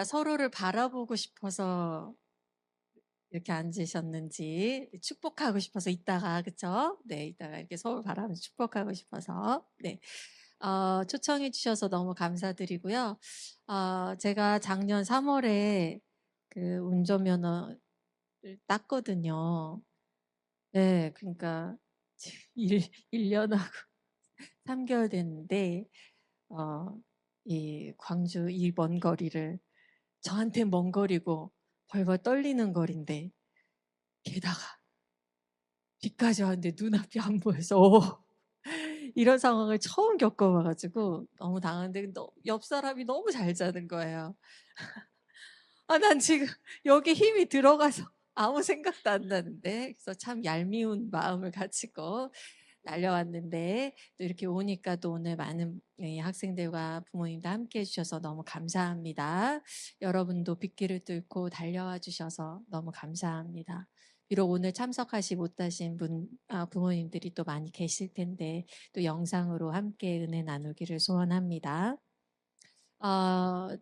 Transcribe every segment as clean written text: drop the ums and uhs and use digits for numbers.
서로를 바라보고 싶어서 이렇게 앉으셨는지, 축복하고 싶어서 이따가, 그쵸? 네, 이따가 이렇게 서로 바라보면서 축복하고 싶어서. 네. 초청해 주셔서 너무 감사드리고요. 제가 작년 3월에 그 운전면허를 땄거든요. 네, 그러니까 일 1 년하고 3 개월 됐는데 어 이 광주 이 먼 거리를, 저한텐 먼 거리고 벌벌 떨리는 거리인데, 게다가 비까지 왔는데 눈앞이 안 보여서 이런 상황을 처음 겪어 봐 가지고 너무 당황한데, 옆 사람이 너무 잘 자는 거예요. 난 지금 여기 힘이 들어가서 아무 생각도 안 나는데. 그래서 참 얄미운 마음을 가지고 달려왔는데, 또 이렇게 오니까 또 오늘 많은 학생들과 부모님도 함께 해 주셔서 너무 감사합니다. 여러분도 빗길을 뚫고 달려와 주셔서 너무 감사합니다. 비록 오늘 참석하지 못하신 부모님들이 또 많이 계실 텐데, 또 영상으로 함께 은혜 나누기를 소원합니다.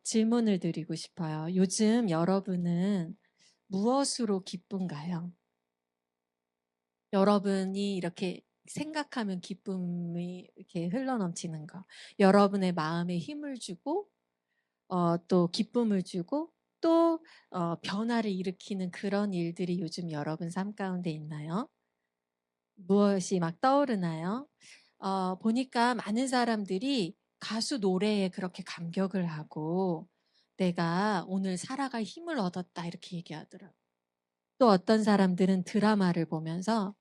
질문을 드리고 싶어요. 요즘 여러분은 무엇으로 기쁜가요? 여러분이 이렇게 생각하면 기쁨이 이렇게 흘러넘치는 거. 여러분의 마음에 힘을 주고, 또 기쁨을 주고, 또 변화를 일으키는 그런 일들이 요즘 여러분 삶 가운데 있나요? 무엇이 막 떠오르나요? 보니까 많은 사람들이 가수 노래에 그렇게 감격을 하고, "내가 오늘 살아갈 힘을 얻었다." 이렇게 얘기하더라고요. 또 어떤 사람들은 드라마를 보면서,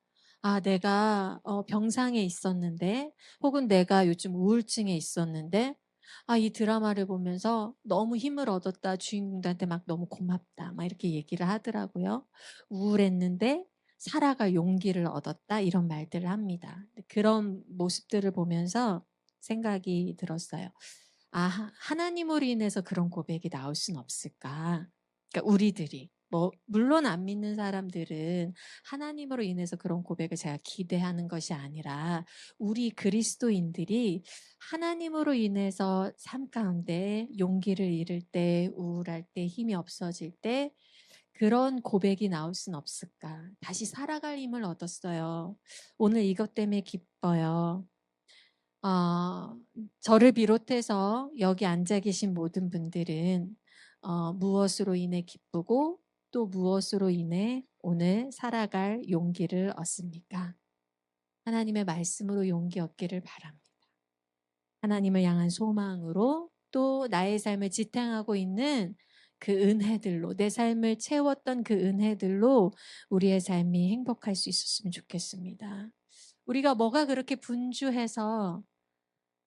내가 병상에 있었는데, 혹은 내가 요즘 우울증에 있었는데, 이 드라마를 보면서 너무 힘을 얻었다. 주인공들한테 막 너무 고맙다." 막 이렇게 얘기를 하더라고요. 우울했는데 살아갈 용기를 얻었다. 이런 말들을 합니다. 그런 모습들을 보면서 생각이 들었어요. 하나님으로 인해서 그런 고백이 나올 순 없을까? 그러니까 우리들이, 물론 안 믿는 사람들은 하나님으로 인해서 그런 고백을 제가 기대하는 것이 아니라, 우리 그리스도인들이 하나님으로 인해서 삶 가운데 용기를 잃을 때, 우울할 때, 힘이 없어질 때 그런 고백이 나올 순 없을까? 다시 살아갈 힘을 얻었어요. 오늘 이것 때문에 기뻐요. 어, 저를 비롯해서 여기 앉아 계신 모든 분들은 무엇으로 인해 기쁘고, 또 무엇으로 인해 오늘 살아갈 용기를 얻습니까? 하나님의 말씀으로 용기 얻기를 바랍니다. 하나님을 향한 소망으로, 또 나의 삶을 지탱하고 있는 그 은혜들로, 내 삶을 채웠던 그 은혜들로 우리의 삶이 행복할 수 있었으면 좋겠습니다. 우리가 뭐가 그렇게 분주해서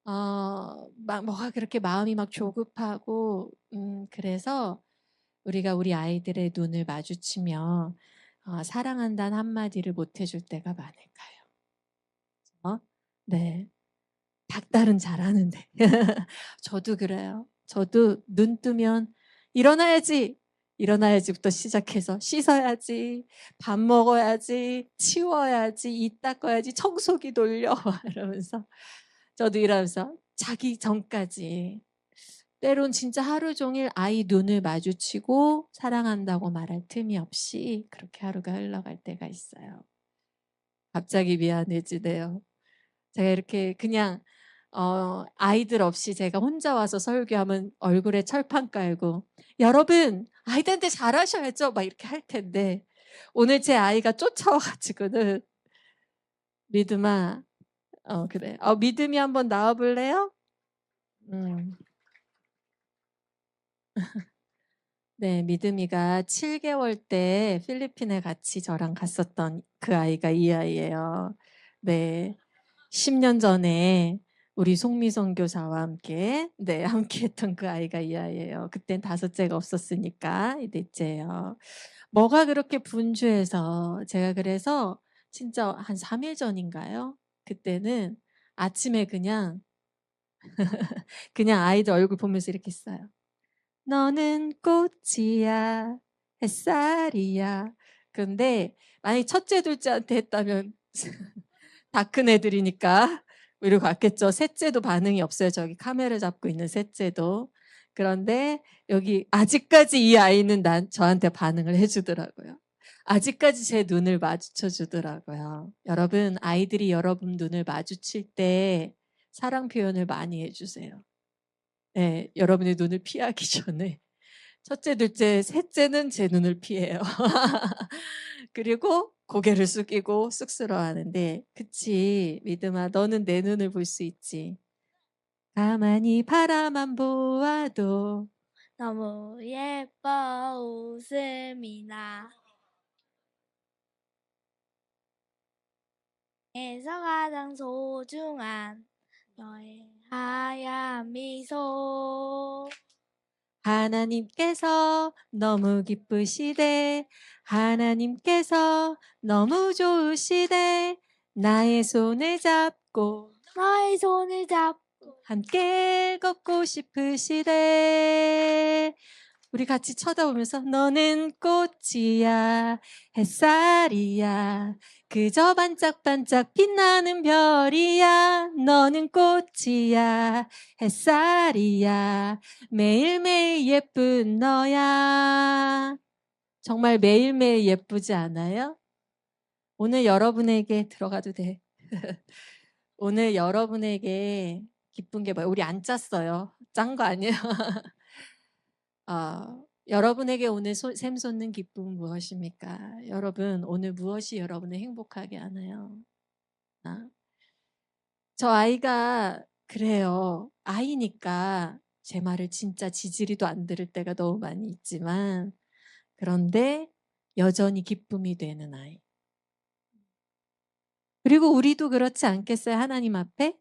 막 뭐가 그렇게 마음이 막 조급하고, 그래서 우리가 우리 아이들의 눈을 마주치며 사랑한다는 한마디를 못 해줄 때가 많을까요? 네. 닭달은 잘하는데. 저도 그래요. 저도 눈 뜨면 일어나야지, 일어나야지부터 시작해서 씻어야지, 밥 먹어야지, 치워야지, 이 닦아야지, 청소기 돌려 이러면서, 저도 이러면서 자기 전까지 때론 진짜 하루 종일 아이 눈을 마주치고 사랑한다고 말할 틈이 없이 그렇게 하루가 흘러갈 때가 있어요. 갑자기 미안해지네요. 제가 이렇게 그냥 아이들 없이 제가 혼자 와서 설교하면 얼굴에 철판 깔고 "여러분 아이들한테 잘하셔야죠." 막 이렇게 할 텐데, 오늘 제 아이가 쫓아와 가지고는 "믿음아." 그래. "믿음이 한번 나와 볼래요?" 음. 네. 믿음이가 7 개월 때 필리핀에 같이 저랑 갔었던 그 아이가 이 아이예요. 네. 10년 전에 우리 송미선 교사와 함께, 네, 함께 했던 그 아이가 이 아이예요. 그땐 5 째가 없었으니까 이 4 째예요. 뭐가 그렇게 분주해서, 제가 그래서 진짜 한 3일 전인가요? 그때는 아침에 그냥 아이들 얼굴 보면서 이렇게 했어요. "너는 꽃이야. 햇살이야." 근데 만약에 첫째, 둘째한테 했다면 다 큰 애들이니까 이러고 갔겠죠. 셋째도 반응이 없어요. 저기 카메라 잡고 있는 셋째도. 그런데 여기 아직까지 이 아이는 저한테 반응을 해 주더라고요. 아직까지 제 눈을 마주쳐 주더라고요. 여러분, 아이들이 여러분 눈을 마주칠 때 사랑 표현을 많이 해 주세요. 네, 여러분의 눈을 피하기 전에. 첫째, 둘째, 셋째는 제 눈을 피해요. 그리고 고개를 숙이고 쑥스러워하는데, 그치, 믿음아, 너는 내 눈을 볼 수 있지. 가만히 바라만 보아도 너무 예뻐 웃음이 나. 에서 가장 소중한 너의 하얀 미소. 하나님께서 너무 기쁘시대, 하나님께서 너무 좋으시대, 나의 손을 잡고 너의 손을 잡고 함께 걷고 싶으시대. 우리 같이 쳐다보면서 너는 꽃이야, 햇살이야, 그저 반짝반짝 빛나는 별이야. 너는 꽃이야, 햇살이야, 매일매일 예쁜 너야. 정말 매일매일 예쁘지 않아요? 오늘 여러분에게 들어가도 돼. 오늘 여러분에게 기쁜 게 뭐예요? 우리 안 짰어요. 짠 거 아니에요? 여러분에게 오늘 샘솟는 기쁨은 무엇입니까? 여러분, 오늘 무엇이 여러분을 행복하게 하나요? 저 아이가 그래요. 아이니까 제 말을 진짜 지지리도 안 들을 때가 너무 많이 있지만, 그런데 여전히 기쁨이 되는 아이. 그리고 우리도 그렇지 않겠어요? 하나님 앞에?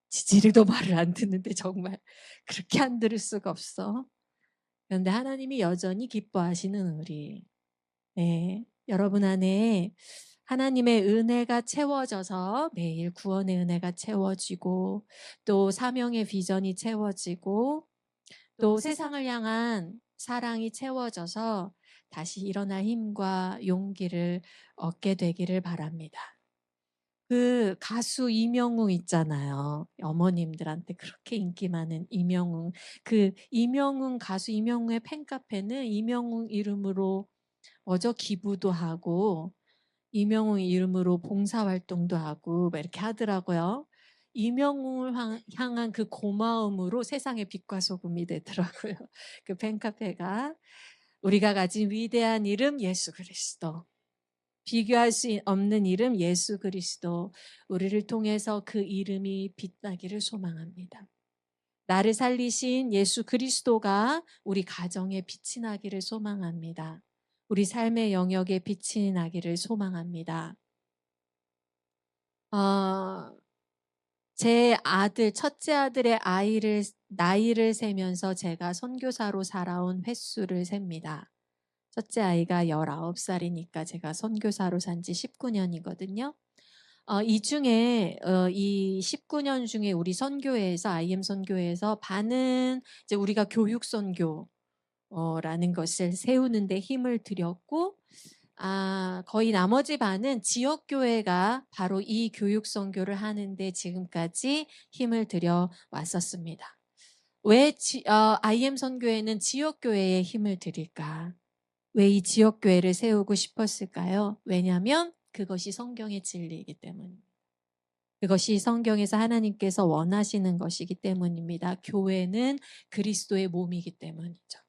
지지리도 말을 안 듣는데 정말 그렇게 안 들을 수가 없어. 그런데 하나님이 여전히 기뻐하시는 우리. 네, 여러분 안에 하나님의 은혜가 채워져서 매일 구원의 은혜가 채워지고, 또 사명의 비전이 채워지고, 또 세상을 향한 사랑이 채워져서 다시 일어날 힘과 용기를 얻게 되기를 바랍니다. 그 가수 이명웅 있잖아요. 어머님들한테 그렇게 인기 많은 이명웅. 그 이명웅, 가수 이명웅의 팬카페는 이명웅 이름으로 기부도 하고, 이명웅 이름으로 봉사활동도 하고 막 이렇게 하더라고요. 이명웅을 향한 그 고마움으로 세상의 빛과 소금이 되더라고요. 그 팬카페가. 우리가 가진 위대한 이름 예수 그리스도. 비교할 수 없는 이름 예수 그리스도. 우리를 통해서 그 이름이 빛나기를 소망합니다. 나를 살리신 예수 그리스도가 우리 가정에 빛이 나기를 소망합니다. 우리 삶의 영역에 빛이 나기를 소망합니다. 제 아들, 첫째 아들의 나이를 세면서 제가 선교사로 살아온 횟수를 셉니다. 첫째 아이가 19살이니까 제가 선교사로 산 지 19년이거든요. 이 중에 이 19년 중에 우리 선교회에서 IM 선교회에서 반은 이제 우리가 교육 선교 라는 것을 세우는 데 힘을 들였고, 거의 나머지 반은 지역 교회가 바로 이 교육 선교를 하는데 지금까지 힘을 들여 왔었습니다. 왜 IM 선교회는 지역 교회에 힘을 드릴까? 왜 이 지역 교회를 세우고 싶었을까요? 왜냐하면 그것이 성경의 진리이기 때문입니다. 그것이 성경에서 하나님께서 원하시는 것이기 때문입니다. 교회는 그리스도의 몸이기 때문이죠.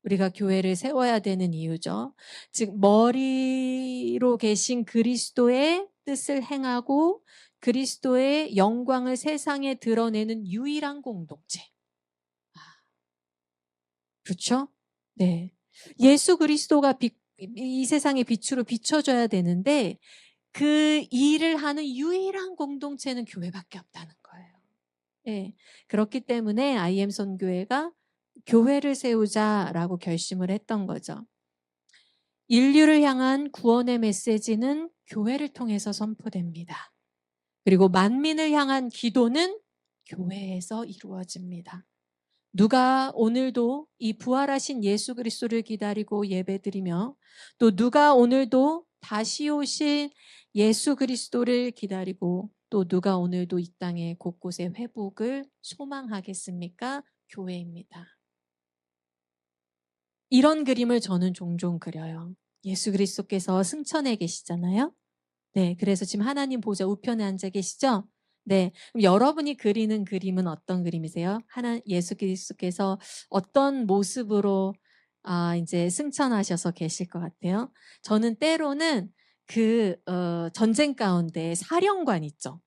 우리가 교회를 세워야 되는 이유죠. 즉 머리로 계신 그리스도의 뜻을 행하고 그리스도의 영광을 세상에 드러내는 유일한 공동체. 그렇죠? 네. 예수 그리스도가 이 세상의 빛으로 비춰져야 되는데 그 일을 하는 유일한 공동체는 교회밖에 없다는 거예요. 네. 그렇기 때문에 IM 선교회가 교회를 세우자라고 결심을 했던 거죠. 인류를 향한 구원의 메시지는 교회를 통해서 선포됩니다. 그리고 만민을 향한 기도는 교회에서 이루어집니다. 누가 오늘도 이 부활하신 예수 그리스도를 기다리고 예배드리며, 또 누가 오늘도 다시 오실 예수 그리스도를 기다리고, 또 누가 오늘도 이 땅의 곳곳에 회복을 소망하겠습니까? 교회입니다. 이런 그림을 저는 종종 그려요. 예수 그리스도께서 승천해 계시잖아요. 네. 그래서 지금 하나님 보좌 우편에 앉아 계시죠? 네. 그럼 여러분이 그리는 그림은 어떤 그림이세요? 예수 그리스도께서 어떤 모습으로 인제 승천하셔서 계실 것 같아요? 저는 때로는 전쟁 가운데 사령관 있죠.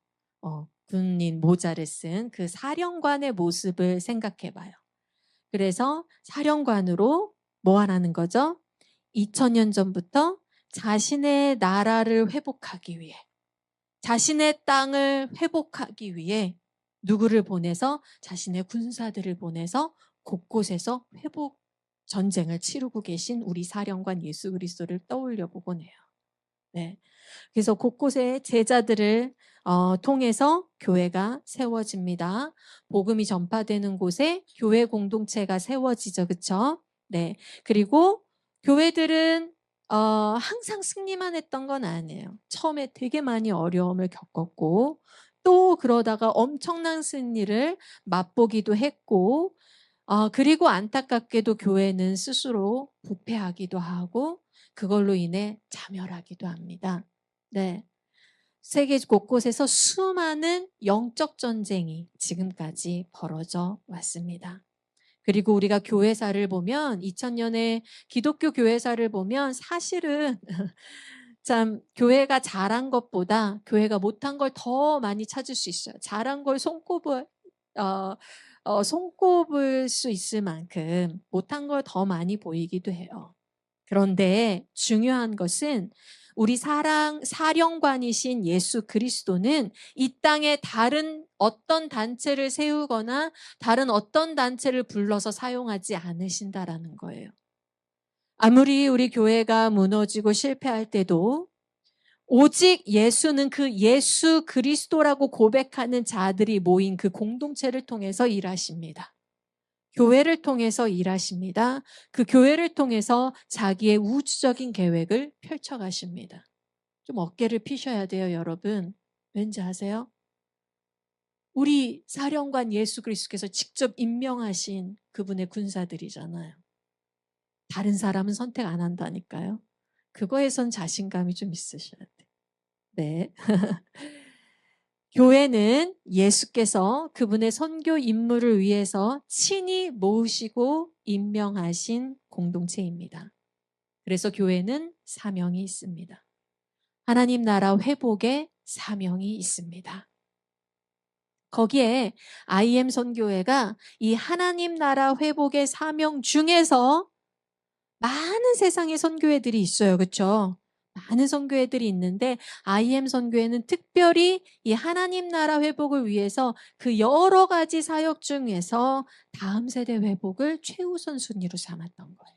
군인 모자를 쓴 그 사령관의 모습을 생각해 봐요. 그래서 사령관으로 뭐 하라는 거죠? 2000년 전부터 자신의 나라를 회복하기 위해, 자신의 땅을 회복하기 위해 누구를 보내서, 자신의 군사들을 보내서 곳곳에서 회복 전쟁을 치르고 계신 우리 사령관 예수 그리스도를 떠올려 보곤 해요. 네. 그래서 곳곳에 제자들을 통해서 교회가 세워집니다. 복음이 전파되는 곳에 교회 공동체가 세워지죠. 그쵸? 네. 그리고 교회들은 항상 승리만 했던 건 아니에요. 처음에 되게 많이 어려움을 겪었고, 또 그러다가 엄청난 승리를 맛보기도 했고, 그리고 안타깝게도 교회는 스스로 부패하기도 하고 그걸로 인해 자멸하기도 합니다. 네. 세계 곳곳에서 수많은 영적 전쟁이 지금까지 벌어져 왔습니다. 그리고 우리가 교회사를 보면 2000년의 기독교 교회사를 보면 사실은 참 교회가 잘한 것보다 교회가 못한 걸 더 많이 찾을 수 있어요. 잘한 걸 어 손꼽을 수 있을 만큼 못한 걸 더 많이 보이기도 해요. 그런데 중요한 것은 우리 사령관이신 예수 그리스도는 이 땅에 다른 어떤 단체를 세우거나 다른 어떤 단체를 불러서 사용하지 않으신다라는 거예요. 아무리 우리 교회가 무너지고 실패할 때도 오직 예수는 그 예수 그리스도라고 고백하는 자들이 모인 그 공동체를 통해서 일하십니다. 교회를 통해서 일하십니다. 그 교회를 통해서 자기의 우주적인 계획을 펼쳐가십니다. 좀 어깨를 피셔야 돼요, 여러분. 왠지 아세요? 우리 사령관 예수 그리스도께서 직접 임명하신 그분의 군사들이잖아요. 다른 사람은 선택 안 한다니까요. 그거에선 자신감이 좀 있으셔야 돼요. 네. 교회는 예수께서 그분의 선교 임무를 위해서 친히 모으시고 임명하신 공동체입니다. 그래서 교회는 사명이 있습니다. 하나님 나라 회복의 사명이 있습니다. 거기에 IM 선교회가 이 하나님 나라 회복의 사명 중에서 많은 세상의 선교회들이 있어요. 그렇죠? 많은 선교회들이 있는데 IM 선교회는 특별히 이 하나님 나라 회복을 위해서 그 여러 가지 사역 중에서 다음 세대 회복을 최우선 순위로 삼았던 거예요.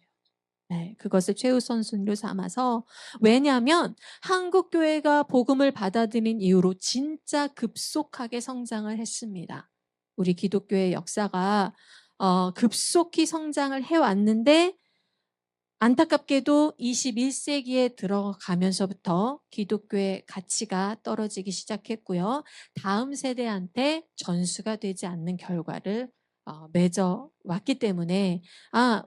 네, 그것을 최우선 순위로 삼아서, 왜냐하면 한국 교회가 복음을 받아들인 이후로 진짜 급속하게 성장을 했습니다. 우리 기독교의 역사가 급속히 성장을 해왔는데 안타깝게도 21세기에 들어가면서부터 기독교의 가치가 떨어지기 시작했고요. 다음 세대한테 전수가 되지 않는 결과를 맺어 왔기 때문에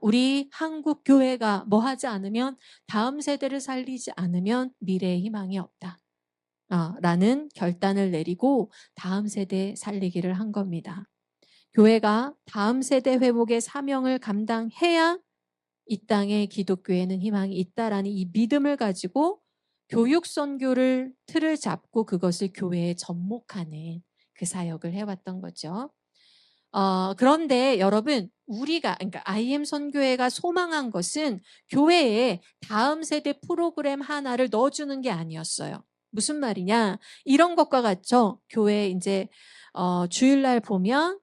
우리 한국 교회가 뭐 하지 않으면, 다음 세대를 살리지 않으면 미래의 희망이 없다. 라는 결단을 내리고 다음 세대 살리기를 한 겁니다. 교회가 다음 세대 회복의 사명을 감당해야 이 땅에 기독교에는 희망이 있다라는 이 믿음을 가지고 교육 선교를 틀을 잡고 그것을 교회에 접목하는 그 사역을 해왔던 거죠. 그런데 여러분, 그러니까 IM 선교회가 소망한 것은 교회에 다음 세대 프로그램 하나를 넣어주는 게 아니었어요. 무슨 말이냐? 이런 것과 같죠. 교회 이제 주일날 보면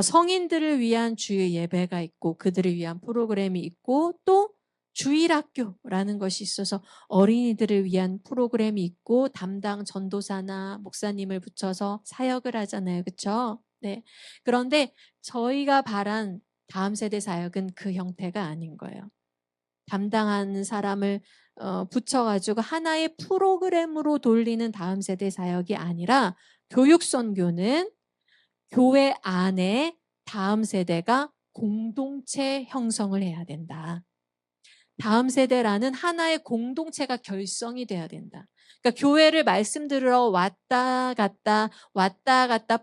성인들을 위한 주일 예배가 있고 그들을 위한 프로그램이 있고, 또 주일학교라는 것이 있어서 어린이들을 위한 프로그램이 있고 담당 전도사나 목사님을 붙여서 사역을 하잖아요. 그렇죠? 네. 그런데 저희가 바란 다음 세대 사역은 그 형태가 아닌 거예요. 담당하는 사람을 붙여가지고 하나의 프로그램으로 돌리는 다음 세대 사역이 아니라, 교육 선교는 교회 안에 다음 세대가 공동체 형성을 해야 된다. 다음 세대라는 하나의 공동체가 결성이 돼야 된다. 그러니까 교회를 말씀 들으러 왔다 갔다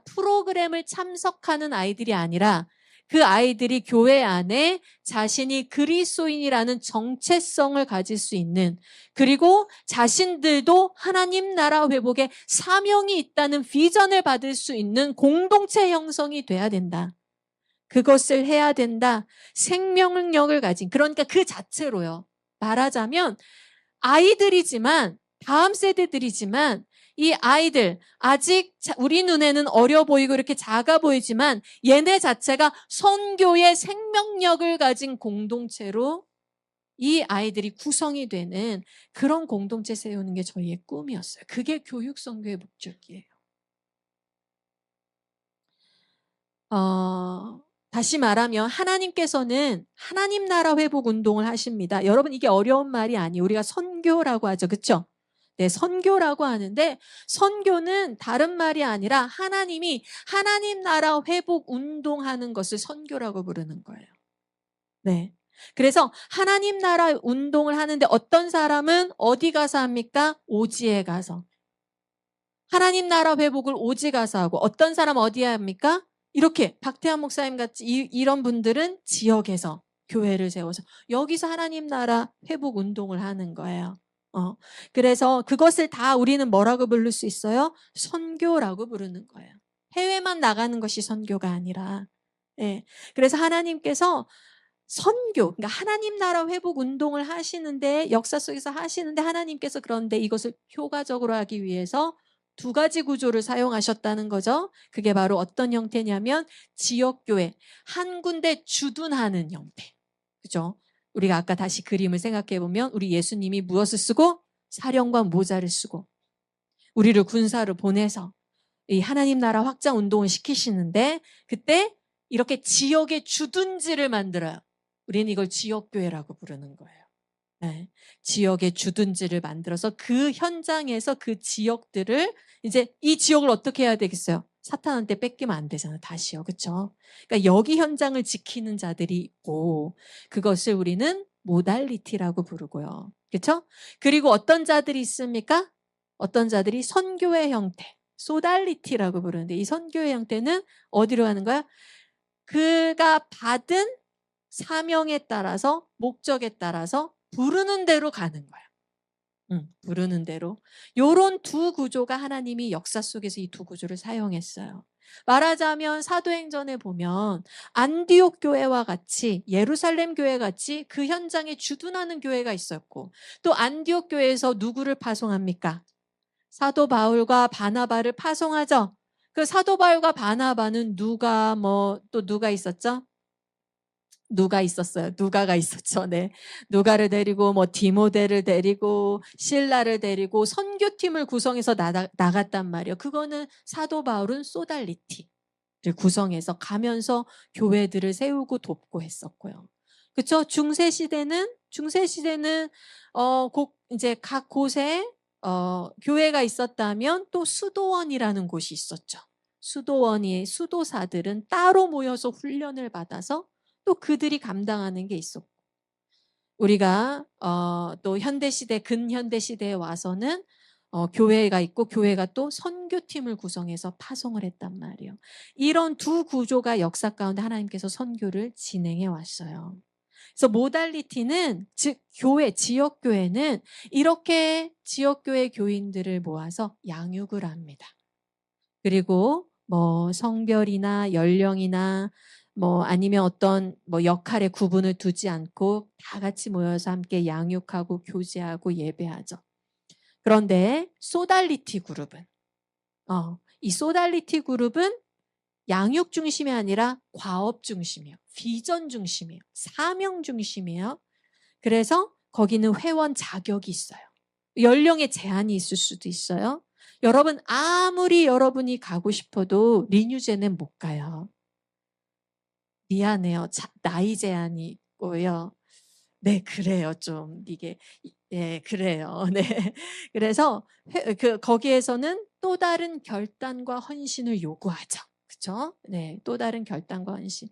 프로그램을 참석하는 아이들이 아니라 그 아이들이 교회 안에 자신이 그리스도인이라는 정체성을 가질 수 있는, 그리고 자신들도 하나님 나라 회복에 사명이 있다는 비전을 받을 수 있는 공동체 형성이 돼야 된다. 그것을 해야 된다. 생명력을 가진, 그러니까 그 자체로요. 말하자면 아이들이지만, 다음 세대들이지만, 이 아이들 아직 우리 눈에는 어려 보이고 이렇게 작아 보이지만 얘네 자체가 선교의 생명력을 가진 공동체로 이 아이들이 구성이 되는 그런 공동체 세우는 게 저희의 꿈이었어요. 그게 교육 선교의 목적이에요. 다시 말하면 하나님께서는 하나님 나라 회복 운동을 하십니다. 여러분, 이게 어려운 말이 아니에요. 우리가 선교라고 하죠. 그렇죠? 네, 선교라고 하는데 선교는 다른 말이 아니라 하나님이 하나님 나라 회복 운동하는 것을 선교라고 부르는 거예요. 네. 그래서 하나님 나라 운동을 하는데 어떤 사람은 어디 가서 합니까? 오지에 가서. 하나님 나라 회복을 오지 가서 하고, 어떤 사람 어디에 합니까? 이렇게 박태환 목사님 같이 이런 분들은 지역에서 교회를 세워서 여기서 하나님 나라 회복 운동을 하는 거예요. 그래서 그것을 다 우리는 뭐라고 부를 수 있어요? 선교라고 부르는 거예요. 해외만 나가는 것이 선교가 아니라. 예. 그래서 하나님께서 선교, 그러니까 하나님 나라 회복 운동을 하시는데, 역사 속에서 하시는데, 하나님께서 그런데 이것을 효과적으로 하기 위해서 두 가지 구조를 사용하셨다는 거죠. 그게 바로 어떤 형태냐면 지역교회, 한 군데 주둔하는 형태. 그죠? 우리가 아까 다시 그림을 생각해 보면 우리 예수님이 무엇을 쓰고? 사령관 모자를 쓰고 우리를 군사로 보내서 이 하나님 나라 확장 운동을 시키시는데, 그때 이렇게 지역의 주둔지를 만들어요. 우리는 이걸 지역교회라고 부르는 거예요. 네. 지역의 주둔지를 만들어서 그 현장에서 그 지역들을, 이제 이 지역을 어떻게 해야 되겠어요? 사탄한테 뺏기면 안 되잖아요. 다시요. 그렇죠? 그러니까 여기 현장을 지키는 자들이 있고, 그것을 우리는 모달리티라고 부르고요. 그렇죠? 그리고 어떤 자들이 있습니까? 어떤 자들이 선교의 형태, 소달리티라고 부르는데, 이 선교의 형태는 어디로 가는 거야? 그가 받은 사명에 따라서, 목적에 따라서 부르는 대로 가는 거야. 부르는 대로. 요런 두 구조가 하나님이 역사 속에서 이 두 구조를 사용했어요. 말하자면 사도행전에 보면 안디옥 교회와 같이, 예루살렘 교회 같이 그 현장에 주둔하는 교회가 있었고, 또 안디옥 교회에서 누구를 파송합니까? 사도 바울과 바나바를 파송하죠. 그 사도 바울과 바나바는 또 누가 있었죠? 누가 있었어요. 누가가 있었죠. 네. 누가를 데리고 디모데를 데리고 실라를 데리고 선교팀을 구성해서 나갔단 말이에요. 그거는 사도 바울은 소달리티를 구성해서 가면서 교회들을 세우고 돕고 했었고요. 그렇죠? 중세 시대는 이제 각 곳에 교회가 있었다면 또 수도원이라는 곳이 있었죠. 수도사들은 따로 모여서 훈련을 받아서 또 그들이 감당하는 게 있었고, 우리가 또 근현대 시대에 와서는 교회가 있고 교회가 또 선교팀을 구성해서 파송을 했단 말이에요. 이런 두 구조가 역사 가운데 하나님께서 선교를 진행해 왔어요. 그래서 모달리티는, 즉 지역교회는 이렇게 지역교회 교인들을 모아서 양육을 합니다. 그리고 성별이나 연령이나 아니면 어떤 역할의 구분을 두지 않고 다 같이 모여서 함께 양육하고 교제하고 예배하죠. 그런데 소달리티 그룹은 이 소달리티 그룹은 양육 중심이 아니라 과업 중심이에요. 비전 중심이에요. 사명 중심이에요. 그래서 거기는 회원 자격이 있어요. 연령에 제한이 있을 수도 있어요. 여러분, 아무리 여러분이 가고 싶어도 리뉴제는 못 가요. 미안해요. 나이 제한이 있고요. 네, 그래요. 좀 이게, 네, 그래요. 네. 그래서 거기에서는 또 다른 결단과 헌신을 요구하죠. 그렇죠? 네, 또 다른 결단과 헌신.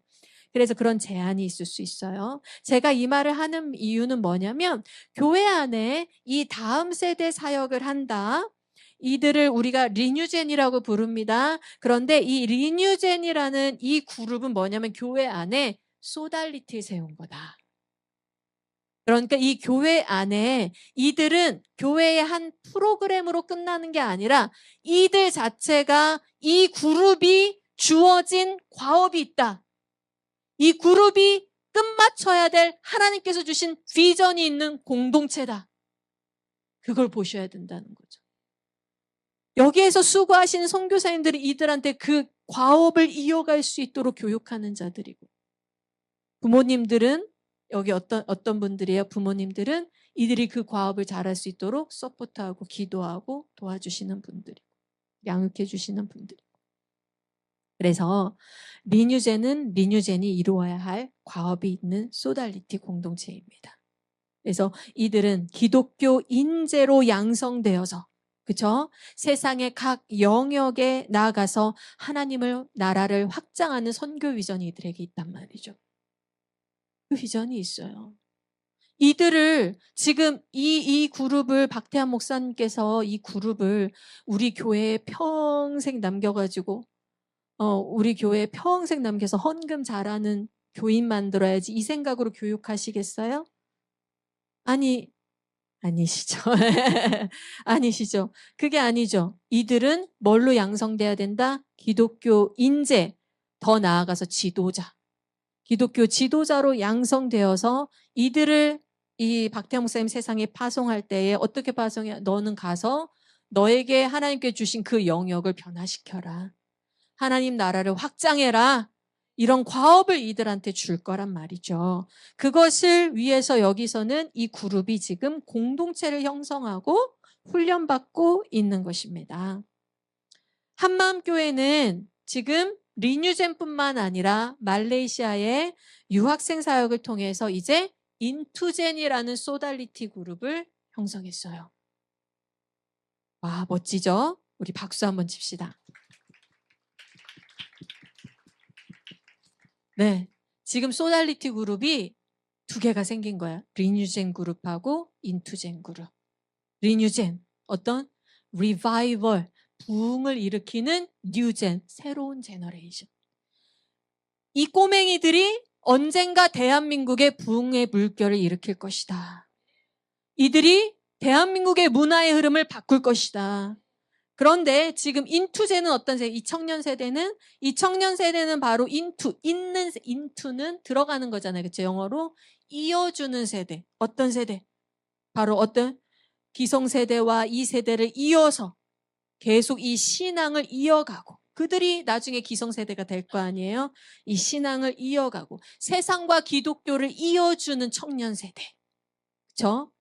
그래서 그런 제한이 있을 수 있어요. 제가 이 말을 하는 이유는 뭐냐면 교회 안에 이 다음 세대 사역을 한다. 이들을 우리가 리뉴젠이라고 부릅니다. 그런데 이 리뉴젠이라는 이 그룹은 뭐냐면 교회 안에 소달리티를 세운 거다. 그러니까 이 교회 안에 이들은 교회의 한 프로그램으로 끝나는 게 아니라 이들 자체가 이 그룹이 주어진 과업이 있다. 이 그룹이 끝마쳐야 될 하나님께서 주신 비전이 있는 공동체다. 그걸 보셔야 된다는 거죠. 여기에서 수고하시는 선교사님들이 이들한테 그 과업을 이어갈 수 있도록 교육하는 자들이고, 부모님들은 여기 어떤 분들이에요? 부모님들은 이들이 그 과업을 잘할 수 있도록 서포트하고 기도하고 도와주시는 분들이고 양육해 주시는 분들이고. 그래서 리뉴젠이 이루어야 할 과업이 있는 소달리티 공동체입니다. 그래서 이들은 기독교 인재로 양성되어서, 그렇죠? 세상의 각 영역에 나아가서 하나님을 나라를 확장하는 선교 비전이 이들에게 있단 말이죠. 그 비전이 있어요. 이들을 지금 이 그룹을 박태환 목사님께서 이 그룹을 우리 교회에 평생 남겨가지고 우리 교회에 평생 남겨서 헌금 잘하는 교인 만들어야지 이 생각으로 교육하시겠어요? 아니시죠. 아니시죠. 그게 아니죠. 이들은 뭘로 양성돼야 된다? 기독교 인재, 더 나아가서 지도자. 기독교 지도자로 양성되어서 이들을 이 박태영 목사님 세상에 파송할 때에 어떻게 파송해? 너는 가서 너에게 하나님께 주신 그 영역을 변화시켜라. 하나님 나라를 확장해라. 이런 과업을 이들한테 줄 거란 말이죠. 그것을 위해서 여기서는 이 그룹이 지금 공동체를 형성하고 훈련받고 있는 것입니다. 한마음교회는 지금 리뉴젠뿐만 아니라 말레이시아의 유학생 사역을 통해서 이제 인투젠이라는 소달리티 그룹을 형성했어요. 와, 멋지죠? 우리 박수 한번 칩시다. 네, 지금 소달리티 그룹이 두 개가 생긴 거야. 리뉴젠 그룹하고 인투젠 그룹. 리뉴젠, 어떤 리바이벌, 부흥을 일으키는 뉴젠, 새로운 제너레이션. 이 꼬맹이들이 언젠가 대한민국의 부흥의 물결을 일으킬 것이다. 이들이 대한민국의 문화의 흐름을 바꿀 것이다. 그런데 지금 인투제는 어떤 세대? 이 청년 세대는 바로 인투는 들어가는 거잖아요. 그렇죠? 영어로 이어주는 세대. 어떤 세대? 바로 어떤 기성세대와 이 세대를 이어서 계속 이 신앙을 이어가고, 그들이 나중에 기성세대가 될 거 아니에요? 이 신앙을 이어가고 세상과 기독교를 이어주는 청년 세대. 그렇죠?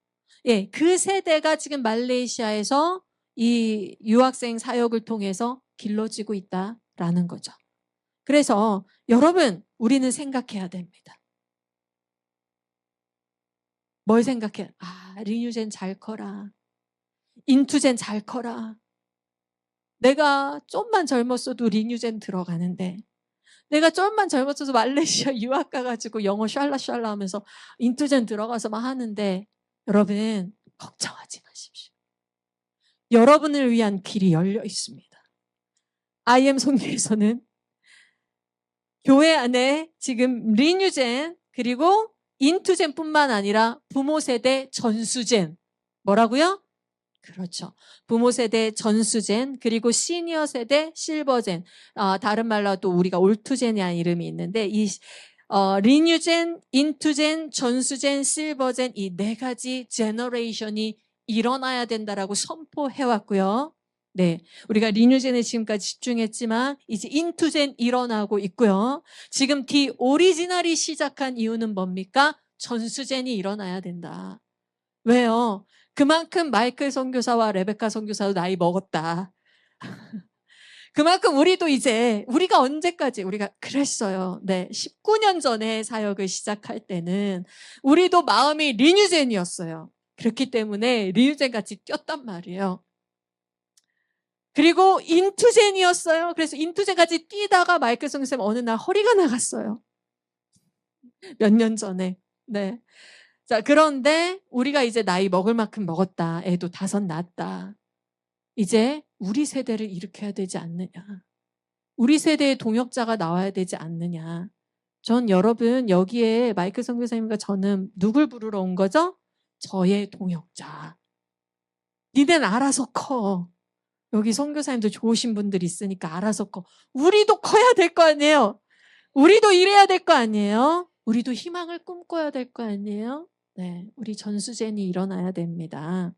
예, 그 세대가 지금 말레이시아에서 이 유학생 사역을 통해서 길러지고 있다라는 거죠. 그래서 여러분, 우리는 생각해야 됩니다. 뭘 생각해? 리뉴젠 잘 커라. 인투젠 잘 커라. 내가 좀만 젊었어도 리뉴젠 들어가는데, 내가 좀만 젊었어도 말레이시아 유학 가가지고 영어 샬라샬라 하면서 인투젠 들어가서 막 하는데, 여러분 걱정하지 마십시오. 여러분을 위한 길이 열려 있습니다. IM 선교에서는 교회 안에 지금 리뉴젠 그리고 인투젠뿐만 아니라 부모 세대 전수젠, 뭐라고요? 그렇죠. 부모 세대 전수젠, 그리고 시니어 세대 실버젠. 다른 말로 또 우리가 올투젠이라는 이름이 있는데, 이 리뉴젠, 인투젠, 전수젠, 실버젠, 이 네 가지 제너레이션이 일어나야 된다라고 선포해왔고요. 네, 우리가 리뉴젠에 지금까지 집중했지만 이제 인투젠 일어나고 있고요. 지금 디 오리지널이 시작한 이유는 뭡니까? 전수젠이 일어나야 된다. 왜요? 그만큼 마이클 선교사와 레베카 선교사도 나이 먹었다. 그만큼 우리도 이제, 우리가 언제까지, 우리가 그랬어요. 네, 19년 전에 사역을 시작할 때는 우리도 마음이 리뉴젠이었어요. 그렇기 때문에 리뉴젠 같이 뛰었단 말이에요. 그리고 인투젠이었어요. 그래서 인투젠 같이 뛰다가 마이클 선교사님 어느 날 허리가 나갔어요. 몇 년 전에. 네. 자, 그런데 우리가 이제 나이 먹을 만큼 먹었다. 애도 5 낳았다. 이제 우리 세대를 일으켜야 되지 않느냐. 우리 세대의 동역자가 나와야 되지 않느냐. 전 여러분 여기에 마이클 선교사님과 저는 누굴 부르러 온 거죠? 저의 동역자. 니넨 알아서 커. 여기 선교사님도 좋으신 분들 있으니까 알아서 커. 우리도 커야 될 거 아니에요. 우리도 일해야 될 거 아니에요. 우리도 희망을 꿈꿔야 될 거 아니에요. 네, 우리 전수젠이 일어나야 됩니다.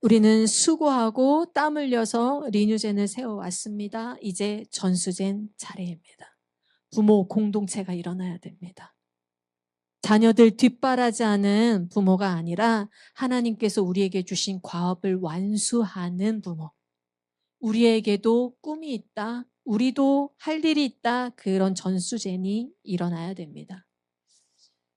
우리는 수고하고 땀 흘려서 리뉴젠을 세워왔습니다. 이제 전수젠 차례입니다. 부모 공동체가 일어나야 됩니다. 자녀들 뒷바라지하는 부모가 아니라 하나님께서 우리에게 주신 과업을 완수하는 부모. 우리에게도 꿈이 있다. 우리도 할 일이 있다. 그런 전수젠이 일어나야 됩니다.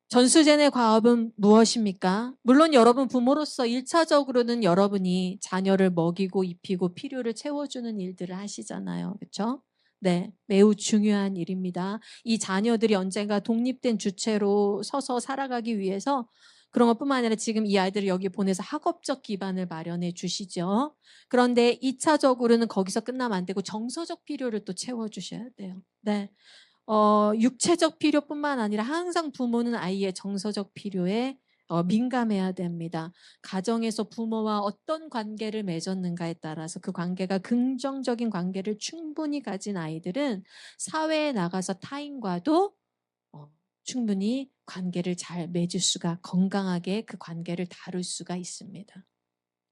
전수젠의 과업은 무엇입니까? 물론 여러분 부모로서 1차적으로는 여러분이 자녀를 먹이고 입히고 필요를 채워주는 일들을 하시잖아요. 그렇죠? 네, 매우 중요한 일입니다. 이 자녀들이 언젠가 독립된 주체로 서서 살아가기 위해서 그런 것뿐만 아니라 지금 이 아이들을 여기 보내서 학업적 기반을 마련해 주시죠. 그런데 2차적으로는 거기서 끝나면 안 되고 정서적 필요를 또 채워주셔야 돼요. 네. 육체적 필요뿐만 아니라 항상 부모는 아이의 정서적 필요에 민감해야 됩니다. 가정에서 부모와 어떤 관계를 맺었는가에 따라서 그 관계가 긍정적인 관계를 충분히 가진 아이들은 사회에 나가서 타인과도 충분히 관계를 잘 맺을 수가, 건강하게 그 관계를 다룰 수가 있습니다.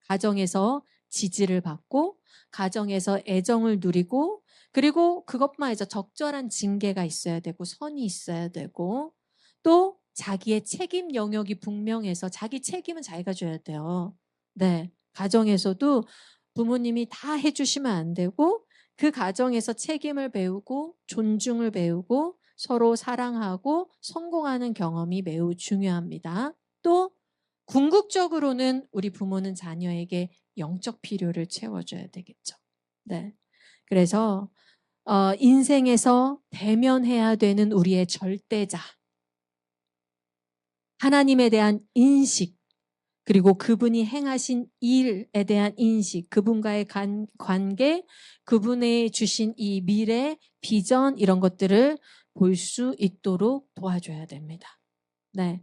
가정에서 지지를 받고 가정에서 애정을 누리고 그리고 그것만 해서 적절한 징계가 있어야 되고 선이 있어야 되고 또 자기의 책임 영역이 분명해서 자기 책임은 자기가 져야 돼요. 네. 가정에서도 부모님이 다 해주시면 안 되고 그 가정에서 책임을 배우고 존중을 배우고 서로 사랑하고 성공하는 경험이 매우 중요합니다. 또 궁극적으로는 우리 부모는 자녀에게 영적 필요를 채워줘야 되겠죠. 네. 그래서 인생에서 대면해야 되는 우리의 절대자, 하나님에 대한 인식, 그리고 그분이 행하신 일에 대한 인식, 그분과의 관계, 그분의 주신 이 미래, 비전 이런 것들을 볼 수 있도록 도와줘야 됩니다. 네.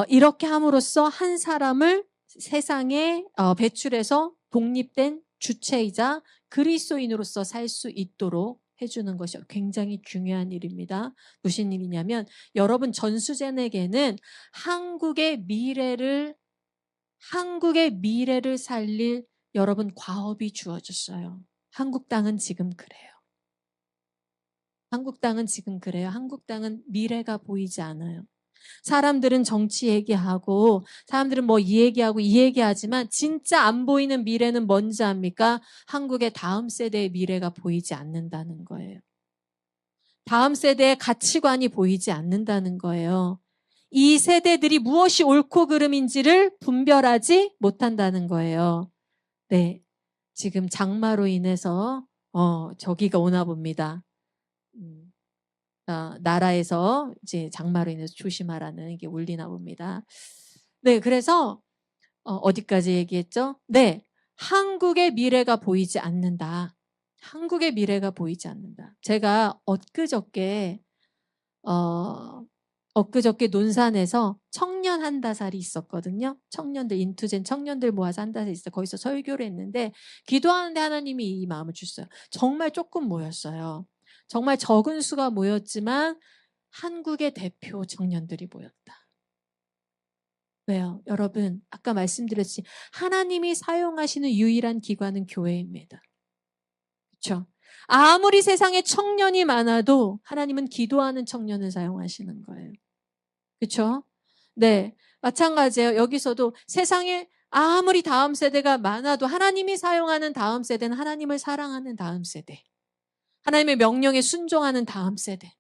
이렇게 함으로써 한 사람을 세상에 배출해서 독립된 주체이자 그리스도인으로서 살 수 있도록 해주는 것이 굉장히 중요한 일입니다. 무슨 일이냐면 여러분 전수젠에게는 한국의 미래를 살릴 여러분 과업이 주어졌어요. 한국 땅은 지금 그래요. 한국 땅은 지금 그래요. 한국 땅은 미래가 보이지 않아요. 사람들은 정치 얘기하고 사람들은 뭐 이 얘기하고 이 얘기하지만 진짜 안 보이는 미래는 뭔지 압니까? 한국의 다음 세대의 미래가 보이지 않는다는 거예요. 다음 세대의 가치관이 보이지 않는다는 거예요. 이 세대들이 무엇이 옳고 그름인지를 분별하지 못한다는 거예요. 네, 지금 장마로 인해서 저기가 오나 봅니다. 나라에서 이제 장마로 인해서 조심하라는 게 울리나 봅니다. 네, 그래서 어디까지 얘기했죠? 네, 한국의 미래가 보이지 않는다. 한국의 미래가 보이지 않는다. 제가 엊그저께 논산에서 청년 한다살이 있었거든요. 청년들, 인투젠 청년들 모아서 한다살이 있어요. 거기서 설교를 했는데 기도하는데 하나님이 이 마음을 주셨어요. 정말 조금 모였어요. 정말 적은 수가 모였지만 한국의 대표 청년들이 모였다. 왜요? 여러분, 아까 말씀드렸지 하나님이 사용하시는 유일한 기관은 교회입니다. 그렇죠? 아무리 세상에 청년이 많아도 하나님은 기도하는 청년을 사용하시는 거예요. 그렇죠? 네, 마찬가지예요. 여기서도 세상에 아무리 다음 세대가 많아도 하나님이 사용하는 다음 세대는 하나님을 사랑하는 다음 세대. 하나님의 명령에 순종하는 다음 세대.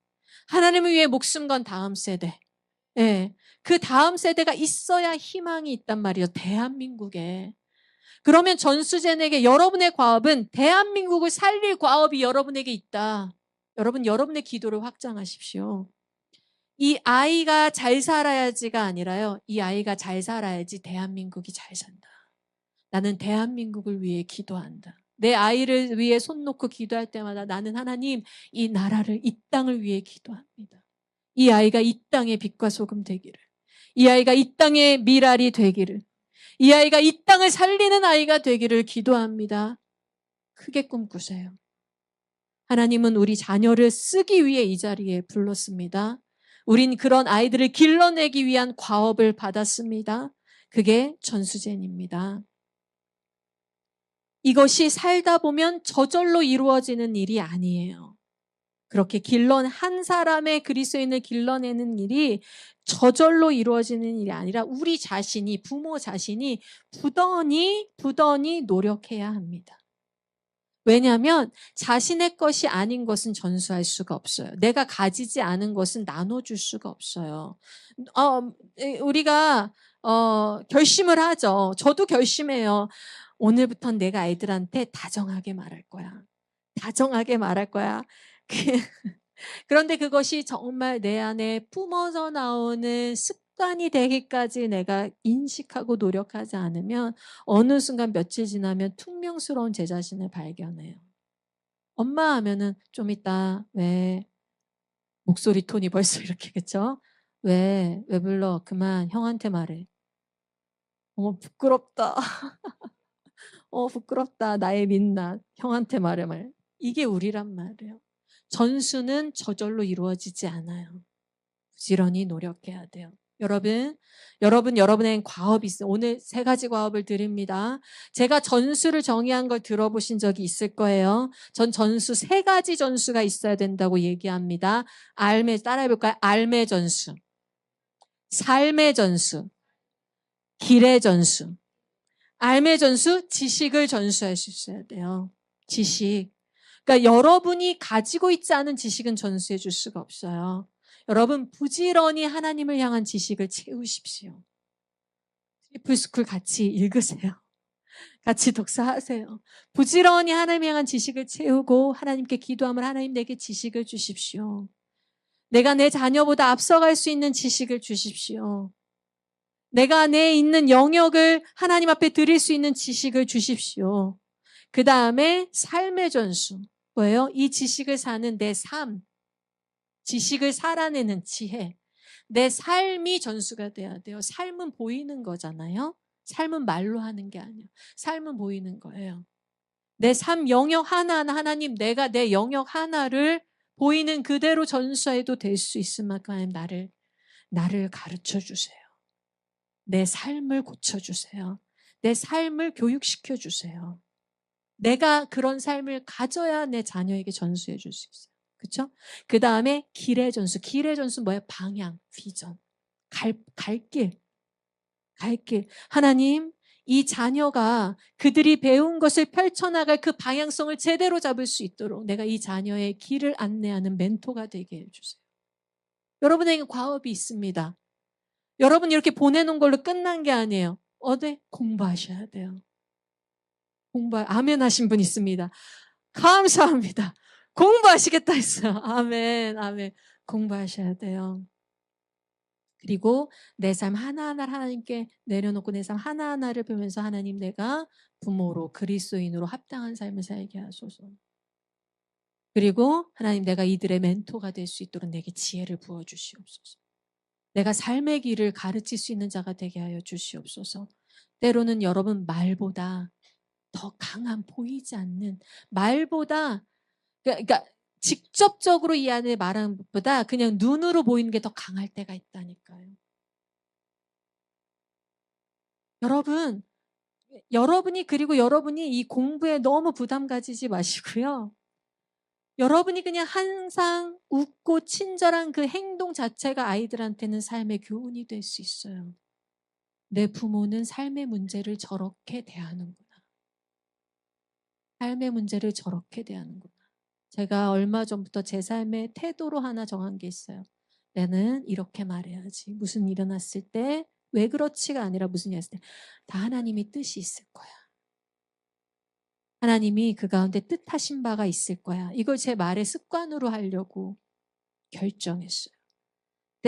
하나님을 위해 목숨 건 다음 세대. 예. 그 다음 세대가 있어야 희망이 있단 말이에요. 대한민국에. 그러면 전수젠에게 여러분의 과업은 대한민국을 살릴 과업이 여러분에게 있다. 여러분, 여러분의 기도를 확장하십시오. 이 아이가 잘 살아야지가 아니라요. 이 아이가 잘 살아야지 대한민국이 잘 산다. 나는 대한민국을 위해 기도한다. 내 아이를 위해 손 놓고 기도할 때마다 나는 하나님, 이 나라를, 이 땅을 위해 기도합니다. 이 아이가 이 땅의 빛과 소금 되기를. 이 아이가 이 땅의 미랄이 되기를. 이 아이가 이 땅을 살리는 아이가 되기를 기도합니다. 크게 꿈꾸세요. 하나님은 우리 자녀를 쓰기 위해 이 자리에 불렀습니다. 우린 그런 아이들을 길러내기 위한 과업을 받았습니다. 그게 전수제입니다. 이것이 살다 보면 저절로 이루어지는 일이 아니에요. 그렇게 한 사람의 그리스도인을 길러내는 일이 저절로 이루어지는 일이 아니라 우리 자신이, 부모 자신이 부단히 노력해야 합니다. 왜냐하면 자신의 것이 아닌 것은 전수할 수가 없어요. 내가 가지지 않은 것은 나눠줄 수가 없어요. 우리가 결심을 하죠. 저도 결심해요. 오늘부터는 내가 아이들한테 다정하게 말할 거야. 다정하게 말할 거야. 그런데 그것이 정말 내 안에 품어져 나오는 습관이 되기까지 내가 인식하고 노력하지 않으면 어느 순간 며칠 지나면 퉁명스러운 제 자신을 발견해요. 엄마 하면은 좀 이따 왜 목소리 톤이 벌써 이렇게겠죠? 왜 불러? 그만 형한테 말해. 부끄럽다. 부끄럽다. 나의 민낯. 형한테 말해 말. 이게 우리란 말이에요. 전수는 저절로 이루어지지 않아요. 부지런히 노력해야 돼요. 여러분의 과업이 있어요. 오늘 3가지 과업을 드립니다. 제가 전수를 정의한 걸 들어보신 적이 있을 거예요. 전 전수 3가지 전수가 있어야 된다고 얘기합니다. 따라해볼까요? 알매 전수, 삶의 전수, 길의 전수. 알매 전수, 지식을 전수할 수 있어야 돼요. 지식. 그러니까 여러분이 가지고 있지 않은 지식은 전수해 줄 수가 없어요. 여러분 부지런히 하나님을 향한 지식을 채우십시오. 트리플스쿨 같이 읽으세요. 같이 독서하세요. 부지런히 하나님을 향한 지식을 채우고 하나님께 기도하면 하나님 내게 지식을 주십시오. 내가 내 자녀보다 앞서갈 수 있는 지식을 주십시오. 내가 내 있는 영역을 하나님 앞에 드릴 수 있는 지식을 주십시오. 그 다음에 삶의 전수. 뭐예요? 이 지식을 사는 내 삶. 지식을 살아내는 지혜. 내 삶이 전수가 돼야 돼요. 삶은 보이는 거잖아요. 삶은 말로 하는 게 아니에요. 삶은 보이는 거예요. 내 삶 영역 하나하나 하나님 내가 내 영역 하나를 보이는 그대로 전수해도 될 수 있을 만큼 하나님 나를 가르쳐 주세요. 내 삶을 고쳐주세요. 내 삶을 교육시켜 주세요. 내가 그런 삶을 가져야 내 자녀에게 전수해 줄 수 있어요. 그렇죠? 그 다음에 길의 전수. 길의 전수 뭐예요? 방향, 비전. 갈 길. 하나님, 이 자녀가 그들이 배운 것을 펼쳐나갈 그 방향성을 제대로 잡을 수 있도록 내가 이 자녀의 길을 안내하는 멘토가 되게 해주세요. 여러분에게 과업이 있습니다. 여러분 이렇게 보내놓은 걸로 끝난 게 아니에요. 공부하셔야 돼요. 아멘 하신 분 있습니다. 감사합니다. 공부하시겠다 했어요. 아멘, 아멘. 공부하셔야 돼요. 그리고 내 삶 하나하나를 하나님께 내려놓고 내 삶 하나하나를 보면서 하나님 내가 부모로 그리스도인으로 합당한 삶을 살게 하소서. 그리고 하나님 내가 이들의 멘토가 될 수 있도록 내게 지혜를 부어주시옵소서. 내가 삶의 길을 가르칠 수 있는 자가 되게 하여 주시옵소서. 때로는 여러분 말보다 더 강한 보이지 않는 말보다 그러니까 직접적으로 이 안에 말하는 것보다 그냥 눈으로 보이는 게 더 강할 때가 있다니까요. 여러분이 이 공부에 너무 부담 가지지 마시고요. 여러분이 그냥 항상 웃고 친절한 그 행동 자체가 아이들한테는 삶의 교훈이 될 수 있어요. 내 부모는 삶의 문제를 저렇게 대하는구나. 삶의 문제를 저렇게 대하는구나. 제가 얼마 전부터 제 삶의 태도로 하나 정한 게 있어요. 나는 이렇게 말해야지. 무슨 일 일어났을 때 왜 그렇지가 아니라 무슨 일 했을 때 다 하나님이 뜻이 있을 거야. 하나님이 그 가운데 뜻하신 바가 있을 거야. 이걸 제 말의 습관으로 하려고 결정했어요.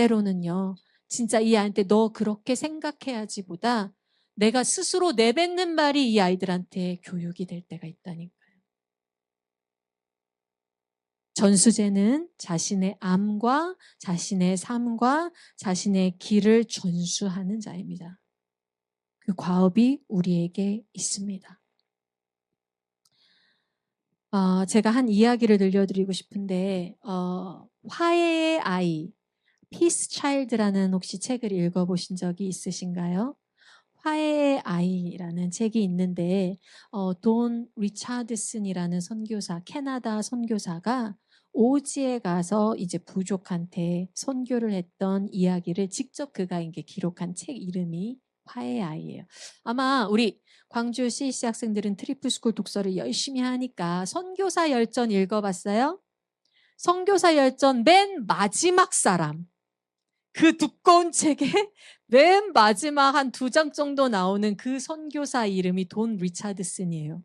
때로는요. 진짜 이 아이한테 너 그렇게 생각해야지 보다 내가 스스로 내뱉는 말이 이 아이들한테 교육이 될 때가 있다니까요. 전수제는 자신의 암과 자신의 삶과 자신의 길을 전수하는 자입니다. 그 과업이 우리에게 있습니다. 제가 한 이야기를 들려드리고 싶은데 화해의 아이, Peace Child라는 혹시 책을 읽어보신 적이 있으신가요? 화해의 아이라는 책이 있는데 돈 리차드슨이라는 선교사, 캐나다 선교사가 오지에 가서 이제 부족한테 선교를 했던 이야기를 직접 그가 이제 기록한 책 이름이 화해의 아이예요. 아마 우리 광주 CEC 학생들은 트리플스쿨 독서를 열심히 하니까 선교사 열전 읽어봤어요? 선교사 열전 맨 마지막 사람. 그 두꺼운 책에 맨 마지막 한 2장 정도 나오는 그 선교사 이름이 돈 리차드슨이에요.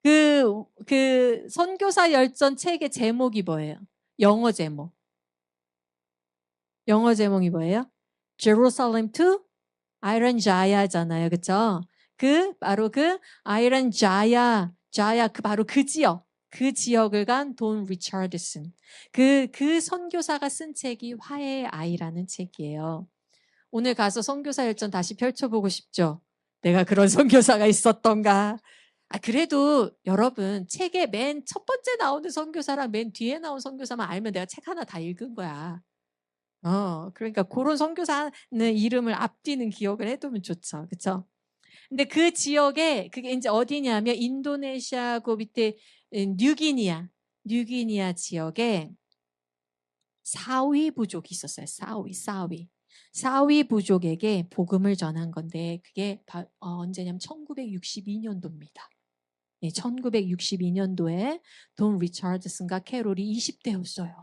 그 선교사 열전 책의 제목이 뭐예요? 영어 제목. 영어 제목이 뭐예요? Jerusalem to Iron Jaya잖아요. 그쵸? 바로 그 Iron Jaya, 바로 그 지역. 그 지역을 간 돈 리차드슨. 그 선교사가 쓴 책이 화해의 아이라는 책이에요. 오늘 가서 선교사 열전 다시 펼쳐보고 싶죠? 내가 그런 선교사가 있었던가. 그래도 여러분 책에 맨 첫 번째 나오는 선교사랑 맨 뒤에 나온 선교사만 알면 내가 책 하나 다 읽은 거야. 그러니까 그런 선교사는 이름을 앞뒤는 기억을 해두면 좋죠. 그쵸? 근데 그 지역에 그게 이제 어디냐면 인도네시아 그 밑에 뉴기니아 지역에 사위 부족이 있었어요. 사위 부족에게 복음을 전한 건데 그게 언제냐면 1962년도입니다. 네, 1962년도에 돈 리차드슨과 캐롤이 20대였어요.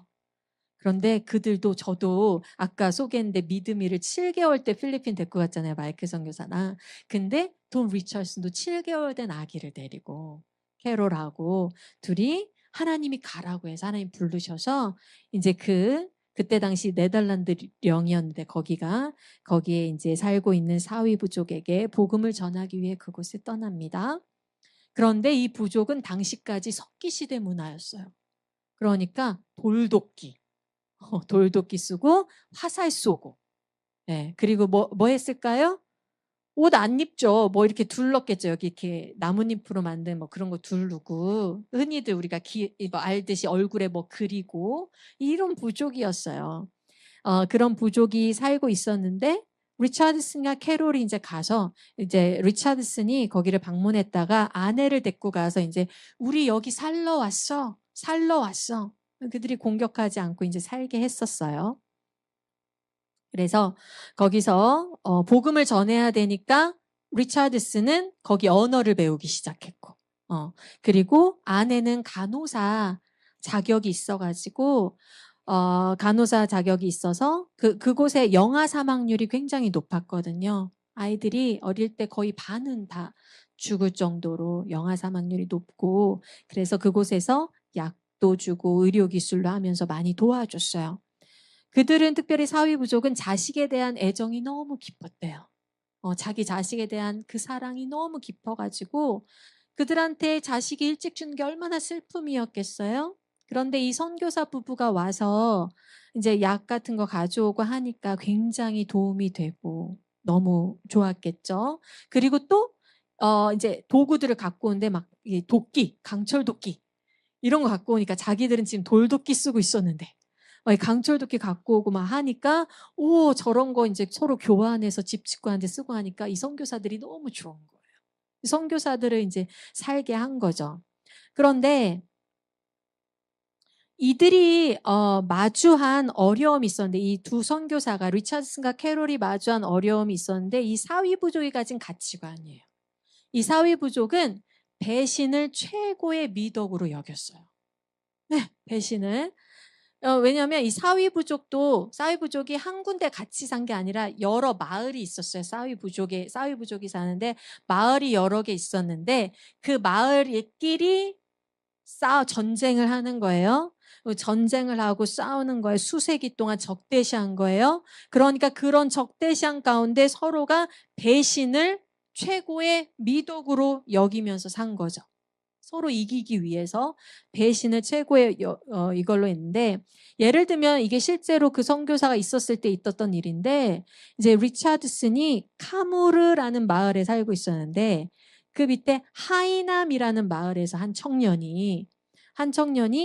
그런데 그들도 저도 아까 소개했는데 믿음이를 7개월 때 필리핀 데리고 갔잖아요. 마이클 선교사나. 근데 돈 리차드슨도 7개월 된 아기를 데리고 캐롤하고 둘이 하나님이 가라고 해서 하나님 부르셔서 이제 그때 당시 네덜란드 령이었는데 거기에 이제 살고 있는 사위 부족에게 복음을 전하기 위해 그곳에 떠납니다. 그런데 이 부족은 당시까지 석기 시대 문화였어요. 그러니까 돌도끼 쓰고 화살 쏘고. 네, 그리고 뭐 했을까요? 옷 안 입죠. 뭐 이렇게 둘렀겠죠. 여기 이렇게 나뭇잎으로 만든 뭐 그런 거 두르고 흔히들 우리가 이거 알듯이 얼굴에 뭐 그리고 이런 부족이었어요. 그런 부족이 살고 있었는데 리차드슨과 캐롤이 이제 가서 이제 리차드슨이 거기를 방문했다가 아내를 데리고 가서 이제 우리 여기 살러 왔어. 그들이 공격하지 않고 이제 살게 했었어요. 그래서 거기서 복음을 전해야 되니까 리차드슨은 거기 언어를 배우기 시작했고, 그리고 아내는 간호사 자격이 있어가지고 간호사 자격이 있어서 그곳에 영아 사망률이 굉장히 높았거든요. 아이들이 어릴 때 거의 반은 다 죽을 정도로 영아 사망률이 높고 그래서 그곳에서 약도 주고 의료기술로 하면서 많이 도와줬어요. 그들은 특별히 사위 부족은 자식에 대한 애정이 너무 깊었대요. 자기 자식에 대한 그 사랑이 너무 깊어가지고 그들한테 자식이 일찍 준 게 얼마나 슬픔이었겠어요? 그런데 이 선교사 부부가 와서 이제 약 같은 거 가져오고 하니까 굉장히 도움이 되고 너무 좋았겠죠. 그리고 또 이제 도구들을 갖고 오는데 막 강철 도끼 이런 거 갖고 오니까 자기들은 지금 돌도끼 쓰고 있었는데 막 강철 도끼 갖고 오고 막 하니까 저런 거 이제 서로 교환해서 집 짓고 하는데 쓰고 하니까 이 선교사들이 너무 좋은 거예요. 선교사들을 이제 살게 한 거죠. 그런데 이들이 마주한 어려움이 있었는데 이 두 선교사가 리차드슨과 캐롤이 마주한 어려움이 있었는데 이 사위 부족이 가진 가치관이에요. 이 사위 부족은 배신을 최고의 미덕으로 여겼어요. 네, 배신을. 왜냐하면 이 사위 부족이 한 군데 같이 산 게 아니라 여러 마을이 있었어요. 사위 부족이 사는데 마을이 여러 개 있었는데 그 마을끼리 전쟁을 하는 거예요. 전쟁을 하고 싸우는 거예요. 수세기 동안 적대시한 거예요. 그러니까 그런 적대시한 가운데 서로가 배신을 최고의 미덕으로 여기면서 산 거죠. 서로 이기기 위해서 배신을 최고의 이걸로 했는데, 예를 들면 이게 실제로 그 선교사가 있었을 때 있었던 일인데, 이제 리차드슨이 카무르라는 마을에 살고 있었는데 그 밑에 하이남이라는 마을에서 한 청년이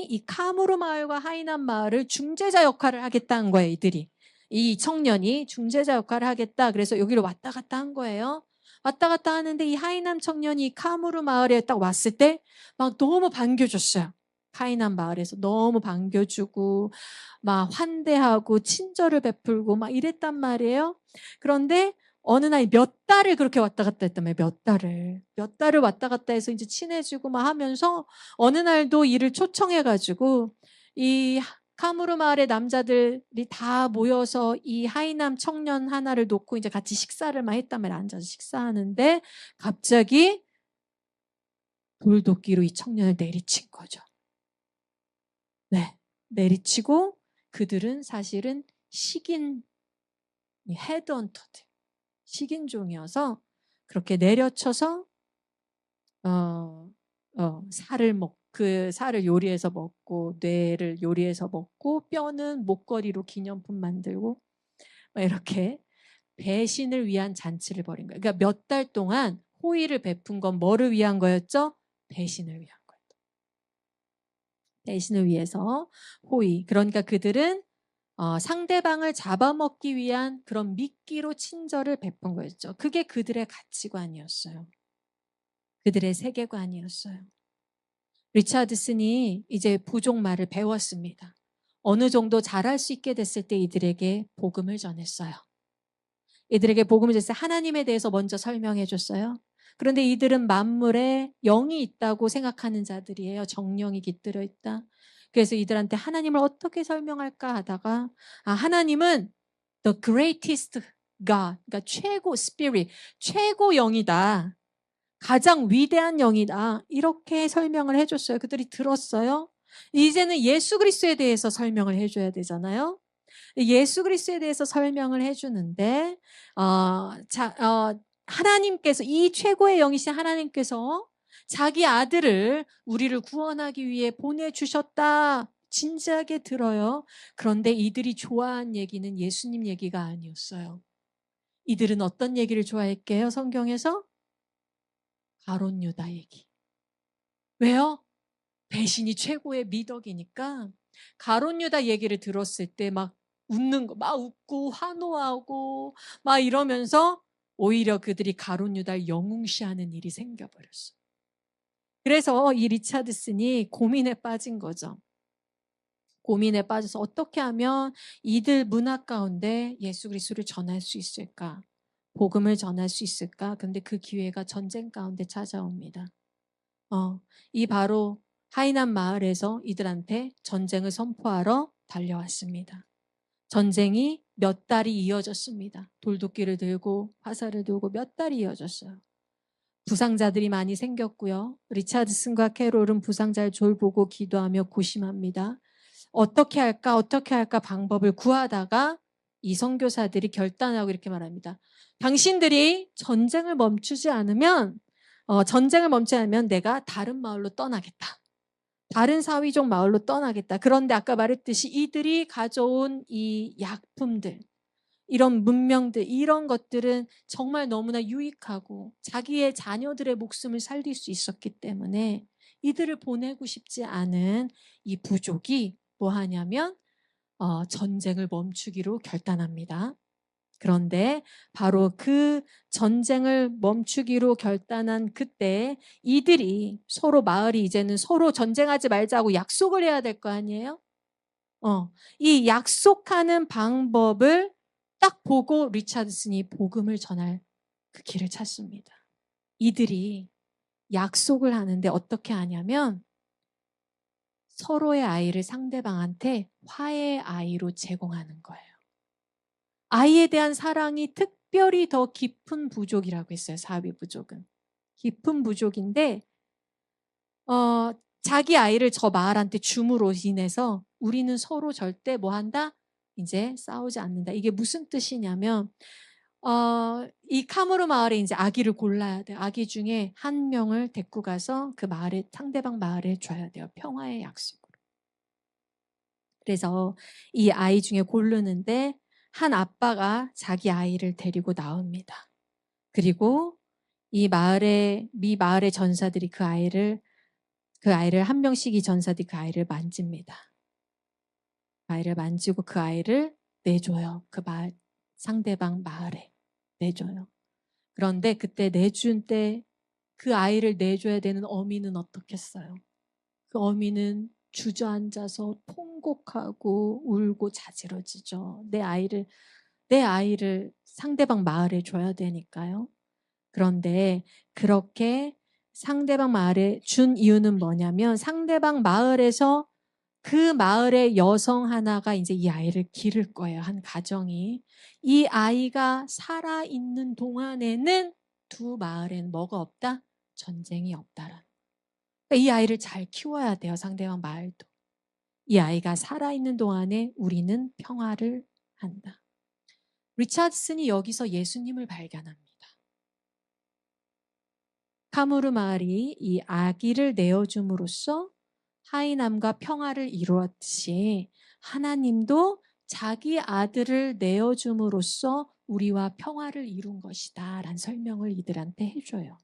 이 카무르 마을과 하이남 마을을 중재자 역할을 하겠다는 거예요. 이들이, 이 청년이 중재자 역할을 하겠다, 그래서 여기로 왔다 갔다 한 거예요. 왔다 갔다 하는데 이 하이남 청년이 카무르 마을에 딱 왔을 때 막 너무 반겨줬어요. 하이남 마을에서 너무 반겨주고 막 환대하고 친절을 베풀고 막 이랬단 말이에요. 그런데 어느 날 몇 달을 그렇게 왔다 갔다 했단 말이에요. 몇 달을 왔다 갔다 해서 이제 친해지고 막 하면서 어느 날도 이를 초청해 가지고 이 카무르 마을의 남자들이 다 모여서 이 하이남 청년 하나를 놓고 이제 같이 식사를 막 했단 말이에요. 앉아서 식사하는데 갑자기 돌도끼로 이 청년을 내리친 거죠. 네. 내리치고 그들은 사실은 식인 헤드헌터들, 식인종이어서 그렇게 내려쳐서 그 살을 요리해서 먹고 뇌를 요리해서 먹고 뼈는 목걸이로 기념품 만들고 막 이렇게 배신을 위한 잔치를 벌인 거예요. 그러니까 몇 달 동안 호의를 베푼 건 뭐를 위한 거였죠? 배신을 위한 거예요. 배신을 위해서 호의. 그러니까 그들은 상대방을 잡아먹기 위한 그런 미끼로 친절을 베푼 거였죠. 그게 그들의 가치관이었어요. 그들의 세계관이었어요. 리차드슨이 이제 부족말을 배웠습니다. 어느 정도 잘할 수 있게 됐을 때 이들에게 복음을 전했어요. 이들에게 복음을 전해서 하나님에 대해서 먼저 설명해 줬어요. 그런데 이들은 만물에 영이 있다고 생각하는 자들이에요. 정령이 깃들어 있다. 그래서 이들한테 하나님을 어떻게 설명할까 하다가 하나님은 the greatest God, 그러니까 최고 spirit, 최고 영이다. 가장 위대한 영이다. 이렇게 설명을 해줬어요. 그들이 들었어요. 이제는 예수 그리스도에 대해서 설명을 해줘야 되잖아요. 예수 그리스도에 대해서 설명을 해주는데 하나님께서, 이 최고의 영이신 하나님께서 자기 아들을 우리를 구원하기 위해 보내주셨다. 진지하게 들어요. 그런데 이들이 좋아한 얘기는 예수님 얘기가 아니었어요. 이들은 어떤 얘기를 좋아했게요? 성경에서 가룟 유다 얘기. 왜요? 배신이 최고의 미덕이니까 가룟 유다 얘기를 들었을 때 막 웃는 거, 막 웃고 환호하고 막 이러면서 오히려 그들이 가룟 유다를 영웅시하는 일이 생겨버렸어. 그래서 이 리차드슨이 고민에 빠진 거죠. 고민에 빠져서 어떻게 하면 이들 문화 가운데 예수 그리스도를 전할 수 있을까? 복음을 전할 수 있을까? 근데 그 기회가 전쟁 가운데 찾아옵니다. 이 바로 하이남 마을에서 이들한테 전쟁을 선포하러 달려왔습니다. 전쟁이 몇 달이 이어졌습니다. 돌도끼를 들고 화살을 들고 몇 달이 이어졌어요. 부상자들이 많이 생겼고요. 리차드슨과 캐롤은 부상자를 졸보고 기도하며 고심합니다. 어떻게 할까 방법을 구하다가 이 선교사들이 결단하고 이렇게 말합니다. 당신들이 전쟁을 멈추지 않으면 내가 다른 마을로 떠나겠다. 다른 사위족 마을로 떠나겠다. 그런데 아까 말했듯이 이들이 가져온 이 약품들, 이런 문명들, 이런 것들은 정말 너무나 유익하고 자기의 자녀들의 목숨을 살릴 수 있었기 때문에 이들을 보내고 싶지 않은 이 부족이 뭐 하냐면 전쟁을 멈추기로 결단합니다. 그런데 바로 그 전쟁을 멈추기로 결단한 그때 이들이 마을이 이제는 서로 전쟁하지 말자고 약속을 해야 될 거 아니에요? 이 약속하는 방법을 딱 보고 리차드슨이 복음을 전할 그 길을 찾습니다. 이들이 약속을 하는데 어떻게 하냐면 서로의 아이를 상대방한테 화해의 아이로 제공하는 거예요. 아이에 대한 사랑이 특별히 더 깊은 부족이라고 했어요. 사위 부족은. 깊은 부족인데 자기 아이를 저 마을한테 줌으로 인해서 우리는 서로 절대 뭐 한다? 이제 싸우지 않는다. 이게 무슨 뜻이냐면 이 카무르 마을에 이제 아기를 골라야 돼요. 아기 중에 한 명을 데리고 가서 그 마을에 상대방 마을에 줘야 돼요. 평화의 약속으로. 그래서 이 아이 중에 고르는데 한 아빠가 자기 아이를 데리고 나옵니다. 그리고 미 마을의 전사들이 그 아이를 한 명씩 이 전사들이 그 아이를 만집니다. 아이를 만지고 그 아이를 내줘요. 그 마을 상대방 마을에 내줘요. 그런데 그때 내준 때 그 아이를 내줘야 되는 어미는 어떻겠어요? 그 어미는 주저앉아서 통곡하고 울고 자지러지죠. 내 아이를 상대방 마을에 줘야 되니까요. 그런데 그렇게 상대방 마을에 준 이유는 뭐냐면 상대방 마을에서 그 마을의 여성 하나가 이제 이 아이를 기를 거예요. 한 가정이. 이 아이가 살아있는 동안에는 두 마을에는 뭐가 없다? 전쟁이 없다라는. 그러니까 이 아이를 잘 키워야 돼요. 상대방 마을도. 이 아이가 살아있는 동안에 우리는 평화를 한다. 리차드슨이 여기서 예수님을 발견합니다. 카무르 마을이 이 아기를 내어줌으로써 하이남과 평화를 이루었듯이 하나님도 자기 아들을 내어줌으로써 우리와 평화를 이룬 것이다 라는 설명을 이들한테 해줘요.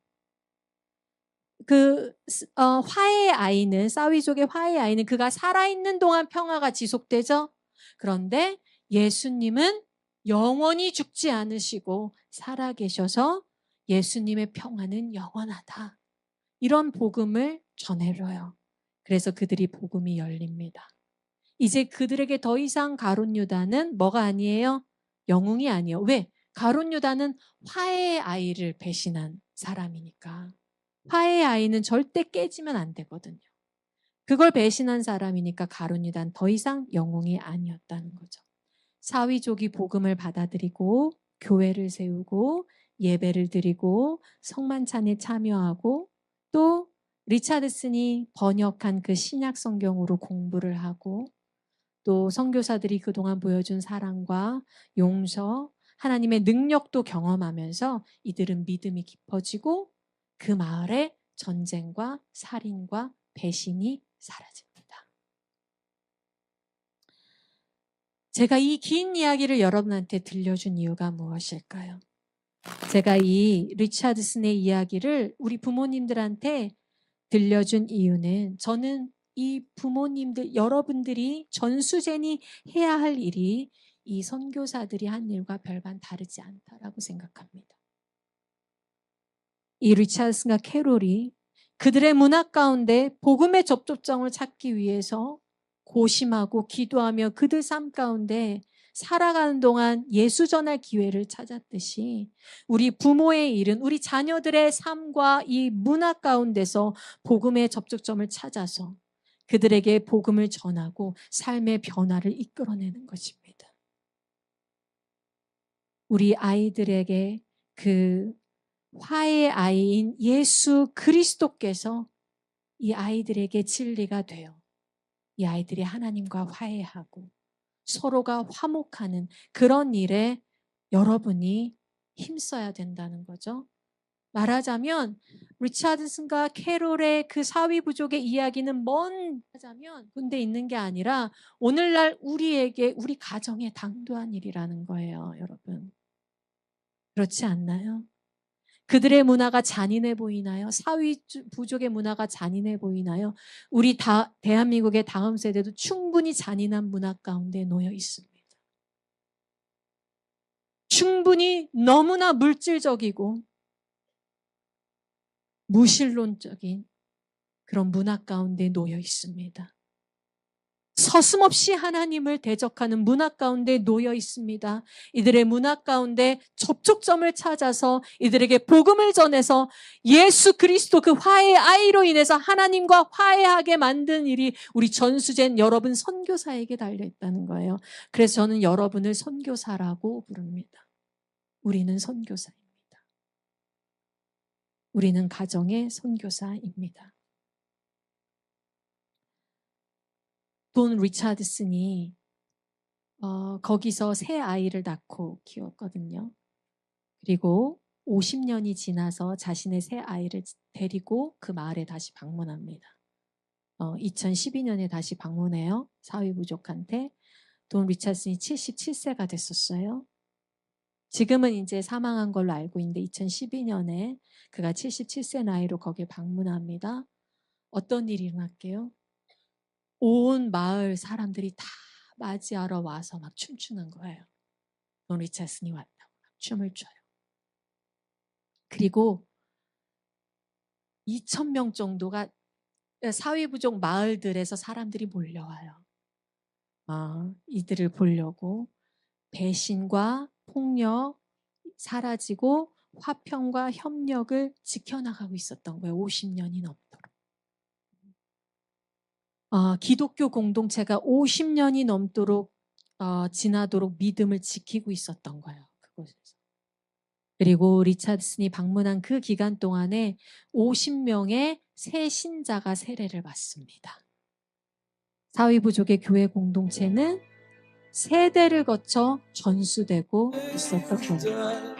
화해의 아이는, 사위족의 화해의 아이는 그가 살아있는 동안 평화가 지속되죠. 그런데 예수님은 영원히 죽지 않으시고 살아계셔서 예수님의 평화는 영원하다. 이런 복음을 전해줘요. 그래서 그들이 복음이 열립니다. 이제 그들에게 더 이상 가룟 유다는 뭐가 아니에요? 영웅이 아니에요. 왜? 가룟 유다는 화해의 아이를 배신한 사람이니까. 화해의 아이는 절대 깨지면 안 되거든요. 그걸 배신한 사람이니까 가룟 유다는 더 이상 영웅이 아니었다는 거죠. 사위족이 복음을 받아들이고 교회를 세우고 예배를 드리고 성만찬에 참여하고 또 리차드슨이 번역한 그 신약 성경으로 공부를 하고 또 선교사들이 그동안 보여준 사랑과 용서, 하나님의 능력도 경험하면서 이들은 믿음이 깊어지고 그 마을에 전쟁과 살인과 배신이 사라집니다. 제가 이 긴 이야기를 여러분한테 들려준 이유가 무엇일까요? 제가 이 리차드슨의 이야기를 우리 부모님들한테 들려준 이유는 저는 이 부모님들, 여러분들이 전수제니 해야 할 일이 이 선교사들이 한 일과 별반 다르지 않다라고 생각합니다. 이 리차드슨과 캐롤이 그들의 문화 가운데 복음의 접촉점을 찾기 위해서 고심하고 기도하며 그들 삶 가운데 살아가는 동안 예수 전할 기회를 찾았듯이 우리 부모의 일은 우리 자녀들의 삶과 이 문화 가운데서 복음의 접촉점을 찾아서 그들에게 복음을 전하고 삶의 변화를 이끌어내는 것입니다. 우리 아이들에게 그 화해의 아이인 예수 그리스도께서 이 아이들에게 진리가 되어 이 아이들이 하나님과 화해하고 서로가 화목하는 그런 일에 여러분이 힘써야 된다는 거죠. 말하자면 리차드슨과 캐롤의 그 사위 부족의 이야기는 먼 하자면 군데 있는 게 아니라 오늘날 우리에게 우리 가정에 당도한 일이라는 거예요, 여러분. 그렇지 않나요? 그들의 문화가 잔인해 보이나요? 사위 부족의 문화가 잔인해 보이나요? 우리 대한민국의 다음 세대도 충분히 잔인한 문화 가운데 놓여 있습니다. 충분히 너무나 물질적이고 무신론적인 그런 문화 가운데 놓여 있습니다. 서슴없이 하나님을 대적하는 문화 가운데 놓여 있습니다. 이들의 문화 가운데 접촉점을 찾아서 이들에게 복음을 전해서 예수 그리스도 그 화해의 아이로 인해서 하나님과 화해하게 만든 일이 우리 전수된 여러분 선교사에게 달려있다는 거예요. 그래서 저는 여러분을 선교사라고 부릅니다. 우리는 선교사입니다. 우리는 가정의 선교사입니다. 돈 리차드슨이 거기서 새 아이를 낳고 키웠거든요. 그리고 50년이 지나서 자신의 새 아이를 데리고 그 마을에 다시 방문합니다. 2012년에 다시 방문해요. 사회부족한테. 돈 리차드슨이 77세가 됐었어요. 지금은 이제 사망한 걸로 알고 있는데 2012년에 그가 77세 나이로 거기에 방문합니다. 어떤 일이 일어날게요? 온 마을 사람들이 다 맞이하러 와서 막 춤추는 거예요. 돈 리차드슨이 왔다고 막 춤을 춰요. 그리고 2,000명 정도가 사회부족 마을들에서 사람들이 몰려와요. 이들을 보려고. 배신과 폭력 사라지고 화평과 협력을 지켜나가고 있었던 거예요. 50년이 넘도록. 기독교 공동체가 50년이 넘도록 지나도록 믿음을 지키고 있었던 거예요. 그곳에서. 그리고 리차드슨이 방문한 그 기간 동안에 50명의 새 신자가 세례를 받습니다. 사위부족의 교회 공동체는 세대를 거쳐 전수되고 있었던 거예요.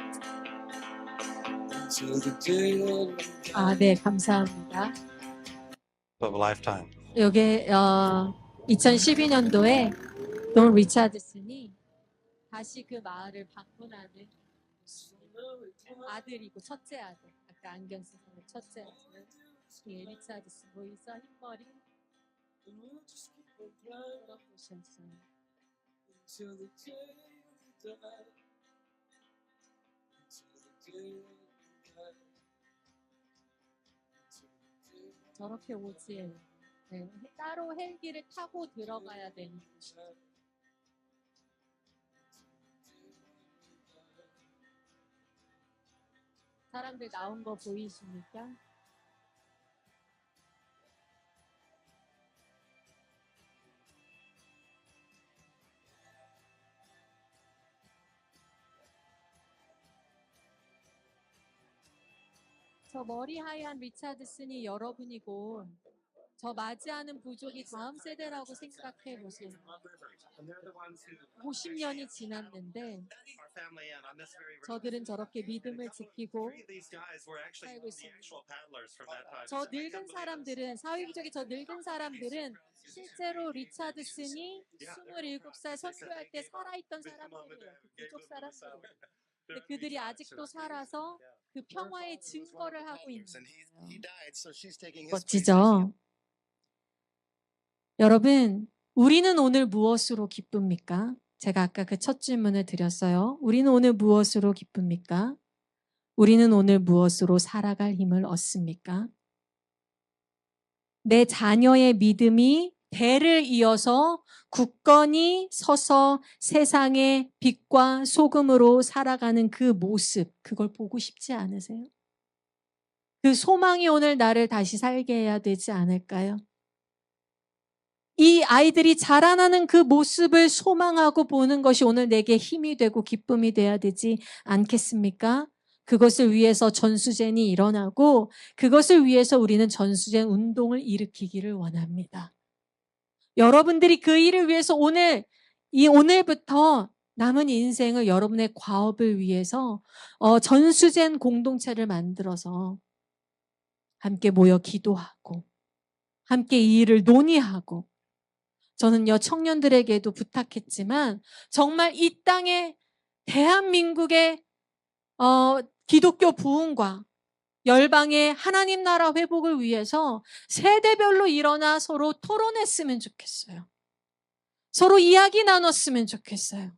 네, 감사합니다. Of a lifetime. 여기 2012년도에 돈 리차드슨이 다시 그 마을을 방문하는 아들이고 첫째 아들, 아까 안경 쓴 사람 첫째 아들, 예, 리차드슨 보이서 흰머리 물어보셨어요. 저렇게 오지. 네, 따로 헬기를 타고 들어가야 되는 곳이죠. 사람들 나온 거 보이십니까? 저 머리 하얀 리차드슨이 여러분이고 저 맞이하는 부족이 다음 세대라고 생각해 보세요. 50년이 지났는데 저들은 저렇게 믿음을 지키고 살고 있습니다. 저 늙은 사람들은, 사회부족의 저 늙은 사람들은 실제로 리차드슨이 27살 선교할 때 살아있던 사람들이에요. 그 부족 사람들이에요. 근데 그들이 아직도 살아서 그 평화의 증거를 하고 있는 거예요. 멋지죠? 여러분, 우리는 오늘 무엇으로 기쁩니까? 제가 아까 그 첫 질문을 드렸어요. 우리는 오늘 무엇으로 기쁩니까? 우리는 오늘 무엇으로 살아갈 힘을 얻습니까? 내 자녀의 믿음이 대를 이어서 굳건히 서서 세상의 빛과 소금으로 살아가는 그 모습, 그걸 보고 싶지 않으세요? 그 소망이 오늘 나를 다시 살게 해야 되지 않을까요? 이 아이들이 자라나는 그 모습을 소망하고 보는 것이 오늘 내게 힘이 되고 기쁨이 돼야 되지 않겠습니까? 그것을 위해서 전수젠이 일어나고 그것을 위해서 우리는 전수젠 운동을 일으키기를 원합니다. 여러분들이 그 일을 위해서 오늘부터 남은 인생을 여러분의 과업을 위해서 전수젠 공동체를 만들어서 함께 모여 기도하고 함께 이 일을 논의하고 저는요 청년들에게도 부탁했지만 정말 이 땅에 대한민국의 기독교 부흥과 열방의 하나님 나라 회복을 위해서 세대별로 일어나 서로 토론했으면 좋겠어요. 서로 이야기 나눴으면 좋겠어요.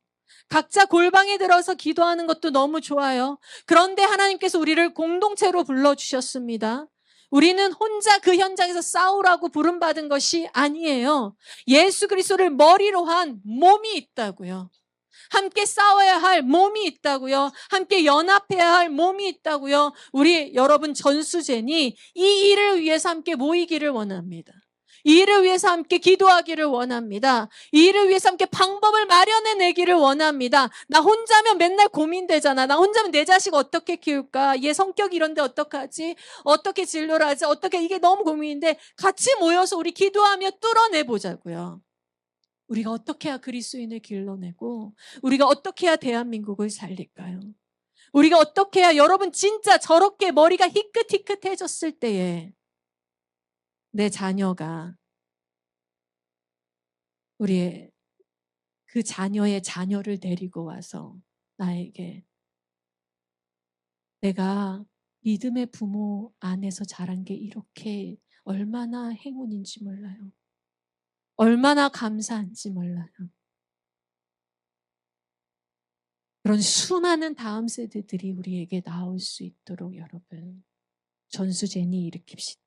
각자 골방에 들어서 기도하는 것도 너무 좋아요. 그런데 하나님께서 우리를 공동체로 불러주셨습니다. 우리는 혼자 그 현장에서 싸우라고 부름받은 것이 아니에요. 예수 그리스도를 머리로 한 몸이 있다고요. 함께 싸워야 할 몸이 있다고요. 함께 연합해야 할 몸이 있다고요. 우리 여러분 전수젠이 이 일을 위해서 함께 모이기를 원합니다. 이 일을 위해서 함께 기도하기를 원합니다. 이 일을 위해서 함께 방법을 마련해내기를 원합니다. 나 혼자면 맨날 고민되잖아. 나 혼자면 내 자식 어떻게 키울까? 얘 성격이 이런데 어떡하지? 어떻게 진료를 하지? 어떻게 이게 너무 고민인데 같이 모여서 우리 기도하며 뚫어내보자고요. 우리가 어떻게 해야 그리스도인을 길러내고 우리가 어떻게 해야 대한민국을 살릴까요? 우리가 어떻게 해야 여러분 진짜 저렇게 머리가 희끗희끗해졌을 때에 내 자녀가 우리의 그 자녀의 자녀를 데리고 와서 나에게 내가 믿음의 부모 안에서 자란 게 이렇게 얼마나 행운인지 몰라요. 얼마나 감사한지 몰라요. 그런 수많은 다음 세대들이 우리에게 나올 수 있도록 여러분 전수제니 일으킵시다.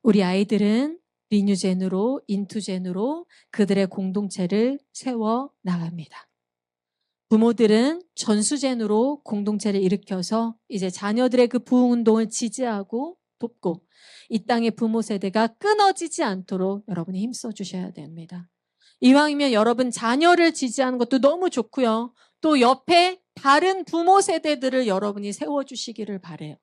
우리 아이들은 리뉴젠으로 인투젠으로 그들의 공동체를 세워 나갑니다. 부모들은 전수젠으로 공동체를 일으켜서 이제 자녀들의 그 부흥운동을 지지하고 돕고 이 땅의 부모 세대가 끊어지지 않도록 여러분이 힘써 주셔야 됩니다. 이왕이면 여러분 자녀를 지지하는 것도 너무 좋고요. 또 옆에 다른 부모 세대들을 여러분이 세워주시기를 바라요.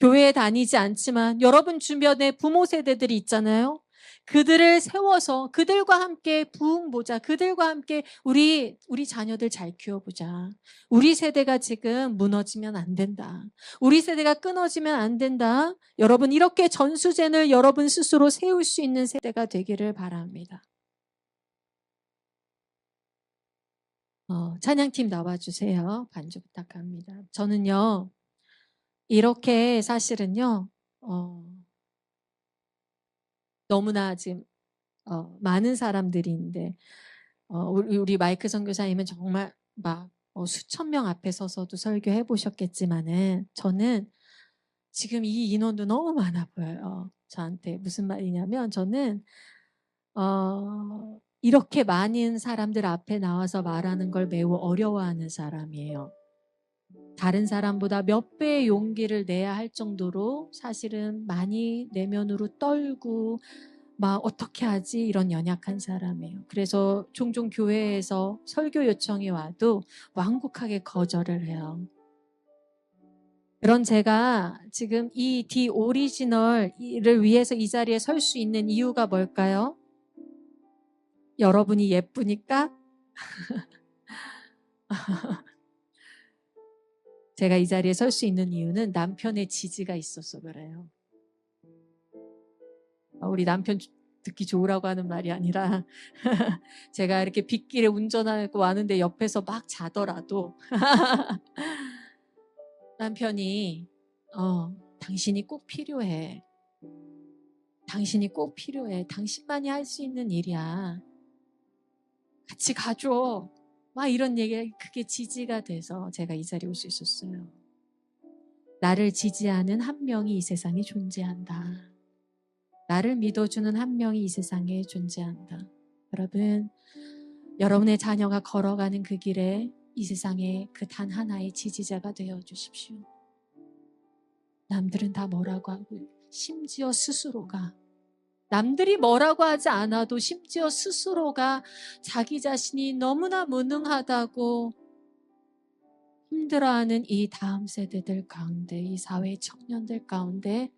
교회에 다니지 않지만 여러분 주변에 부모 세대들이 있잖아요. 그들을 세워서 그들과 함께 부흥 보자. 그들과 함께 우리 자녀들 잘 키워보자. 우리 세대가 지금 무너지면 안 된다. 우리 세대가 끊어지면 안 된다. 여러분 이렇게 전수젠을 여러분 스스로 세울 수 있는 세대가 되기를 바랍니다. 찬양팀 나와주세요. 반주 부탁합니다. 저는요. 이렇게 사실은요. 너무나 지금 많은 사람들이 있는데 우리 마이크 선교사님은 정말 막 수천 명 앞에 서서도 설교해 보셨겠지만은 저는 지금 이 인원도 너무 많아 보여요. 저한테 무슨 말이냐면 저는 이렇게 많은 사람들 앞에 나와서 말하는 걸 매우 어려워하는 사람이에요. 다른 사람보다 몇 배의 용기를 내야 할 정도로 사실은 많이 내면으로 떨고 막 어떻게 하지 이런 연약한 사람이에요. 그래서 종종 교회에서 설교 요청이 와도 완곡하게 거절을 해요. 그런 제가 지금 이 디 오리지널을 위해서 이 자리에 설 수 있는 이유가 뭘까요? 여러분이 예쁘니까? 제가 이 자리에 설 수 있는 이유는 남편의 지지가 있어서 그래요. 우리 남편 듣기 좋으라고 하는 말이 아니라 제가 이렇게 빗길에 운전하고 왔는데 옆에서 막 자더라도 남편이 당신이 꼭 필요해. 당신이 꼭 필요해. 당신만이 할 수 있는 일이야. 같이 가줘. 막 이런 얘기 그게 지지가 돼서 제가 이 자리에 올 수 있었어요. 나를 지지하는 한 명이 이 세상에 존재한다. 나를 믿어주는 한 명이 이 세상에 존재한다. 여러분, 여러분의 자녀가 걸어가는 그 길에 이 세상에 그 단 하나의 지지자가 되어 주십시오. 남들은 다 뭐라고 하고 심지어 스스로가 남들이 뭐라고 하지 않아도 심지어 스스로가 자기 자신이 너무나 무능하다고 힘들어하는 이 다음 세대들 가운데 이 사회 청년들 가운데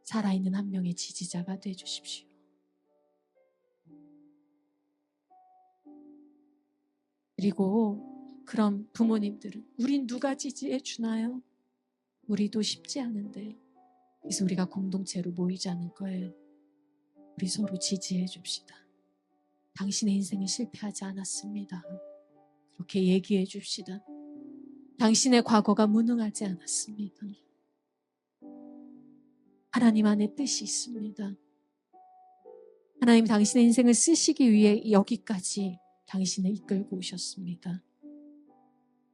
살아있는 한 명의 지지자가 되어 주십시오. 그리고 그럼 부모님들은 우린 누가 지지해 주나요? 우리도 쉽지 않은데요. 그래서 우리가 공동체로 모이자는 거예요. 우리 서로 지지해 줍시다. 당신의 인생은 실패하지 않았습니다. 그렇게 얘기해 줍시다. 당신의 과거가 무능하지 않았습니다. 하나님 안에 뜻이 있습니다. 하나님 당신의 인생을 쓰시기 위해 여기까지 당신을 이끌고 오셨습니다.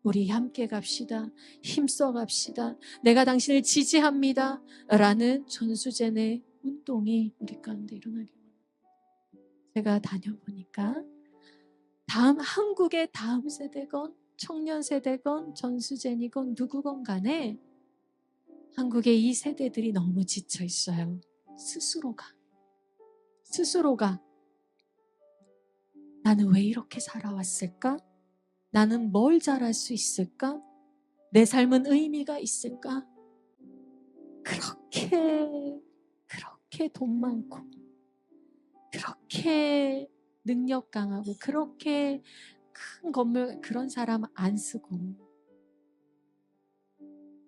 우리 함께 갑시다. 힘써 갑시다. 내가 당신을 지지합니다. 라는 전수제의 운동이 우리 가운데 일어나기 원합니다. 제가 다녀보니까 한국의 다음 세대건 청년 세대건 전수제이건 누구건 간에 한국의 이 세대들이 너무 지쳐 있어요. 스스로가 나는 왜 이렇게 살아왔을까? 나는 뭘 잘할 수 있을까? 내 삶은 의미가 있을까? 그렇게 돈 많고 그렇게 능력 강하고 그렇게 큰 건물 그런 사람 안 쓰고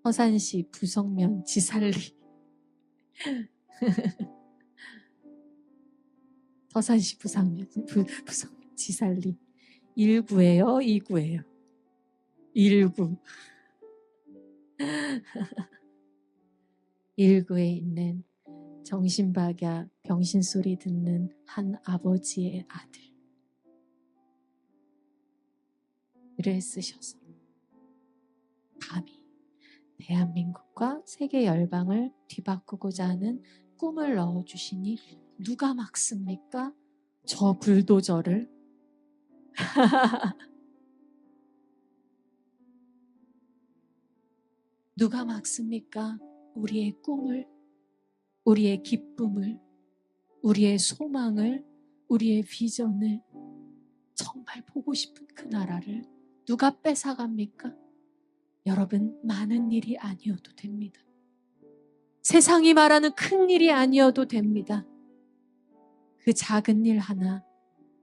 서산시 부성면 지살리 서산시 부성면 지살리 1구예요 2구예요 1구 1구에 있는 정신박약 병신 소리 듣는 한 아버지의 아들 글을 쓰셔서 감히 대한민국과 세계 열방을 뒤바꾸고자 하는 꿈을 넣어주시니 누가 막습니까? 저 불도저를. 누가 막습니까? 우리의 꿈을, 우리의 기쁨을, 우리의 소망을, 우리의 비전을, 정말 보고 싶은 그 나라를 누가 뺏어갑니까? 여러분, 많은 일이 아니어도 됩니다. 세상이 말하는 큰 일이 아니어도 됩니다. 그 작은 일 하나,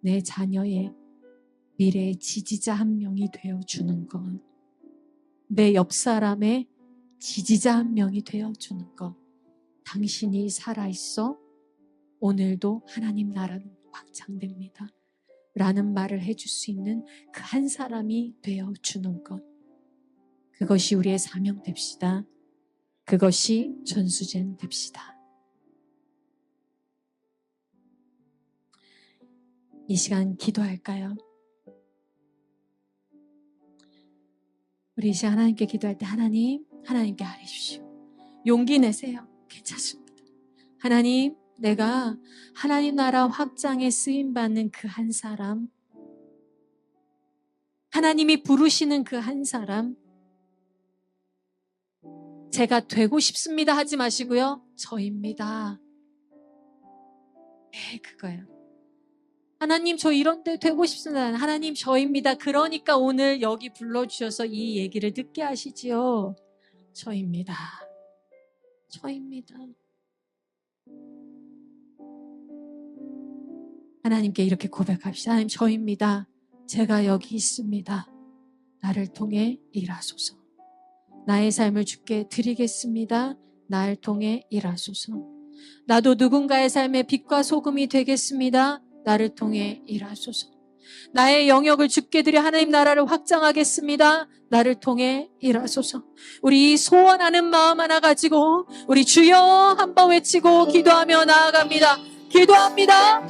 내 자녀의 미래의 지지자 한 명이 되어주는 것, 내 옆 사람의 지지자 한 명이 되어주는 것, 당신이 살아있어 오늘도 하나님 나라는 확장됩니다 라는 말을 해줄 수 있는 그 한 사람이 되어주는 것, 그것이 우리의 사명 됩시다. 그것이 전수젠 됩시다. 이 시간 기도할까요? 우리 이 시간 하나님께 기도할 때 하나님께 아뢰십시오. 용기 내세요. 괜찮습니다. 하나님, 내가 하나님 나라 확장에 쓰임받는 그 한 사람, 하나님이 부르시는 그 한 사람, 제가 되고 싶습니다 하지 마시고요. 저입니다. 네, 그거예요. 하나님, 저 이런 데 되고 싶습니다. 하나님, 저입니다. 그러니까 오늘 여기 불러주셔서 이 얘기를 듣게 하시지요. 저입니다. 저입니다. 하나님께 이렇게 고백합시다. 하나님, 저입니다. 제가 여기 있습니다. 나를 통해 일하소서. 나의 삶을 주께 드리겠습니다. 나를 통해 일하소서. 나도 누군가의 삶의 빛과 소금이 되겠습니다. 나를 통해 일하소서. 나의 영역을 주께 드려 하나님 나라를 확장하겠습니다. 나를 통해 일하소서. 우리 소원하는 마음 하나 가지고 우리 주여 한번 외치고 기도하며 나아갑니다. 기도합니다.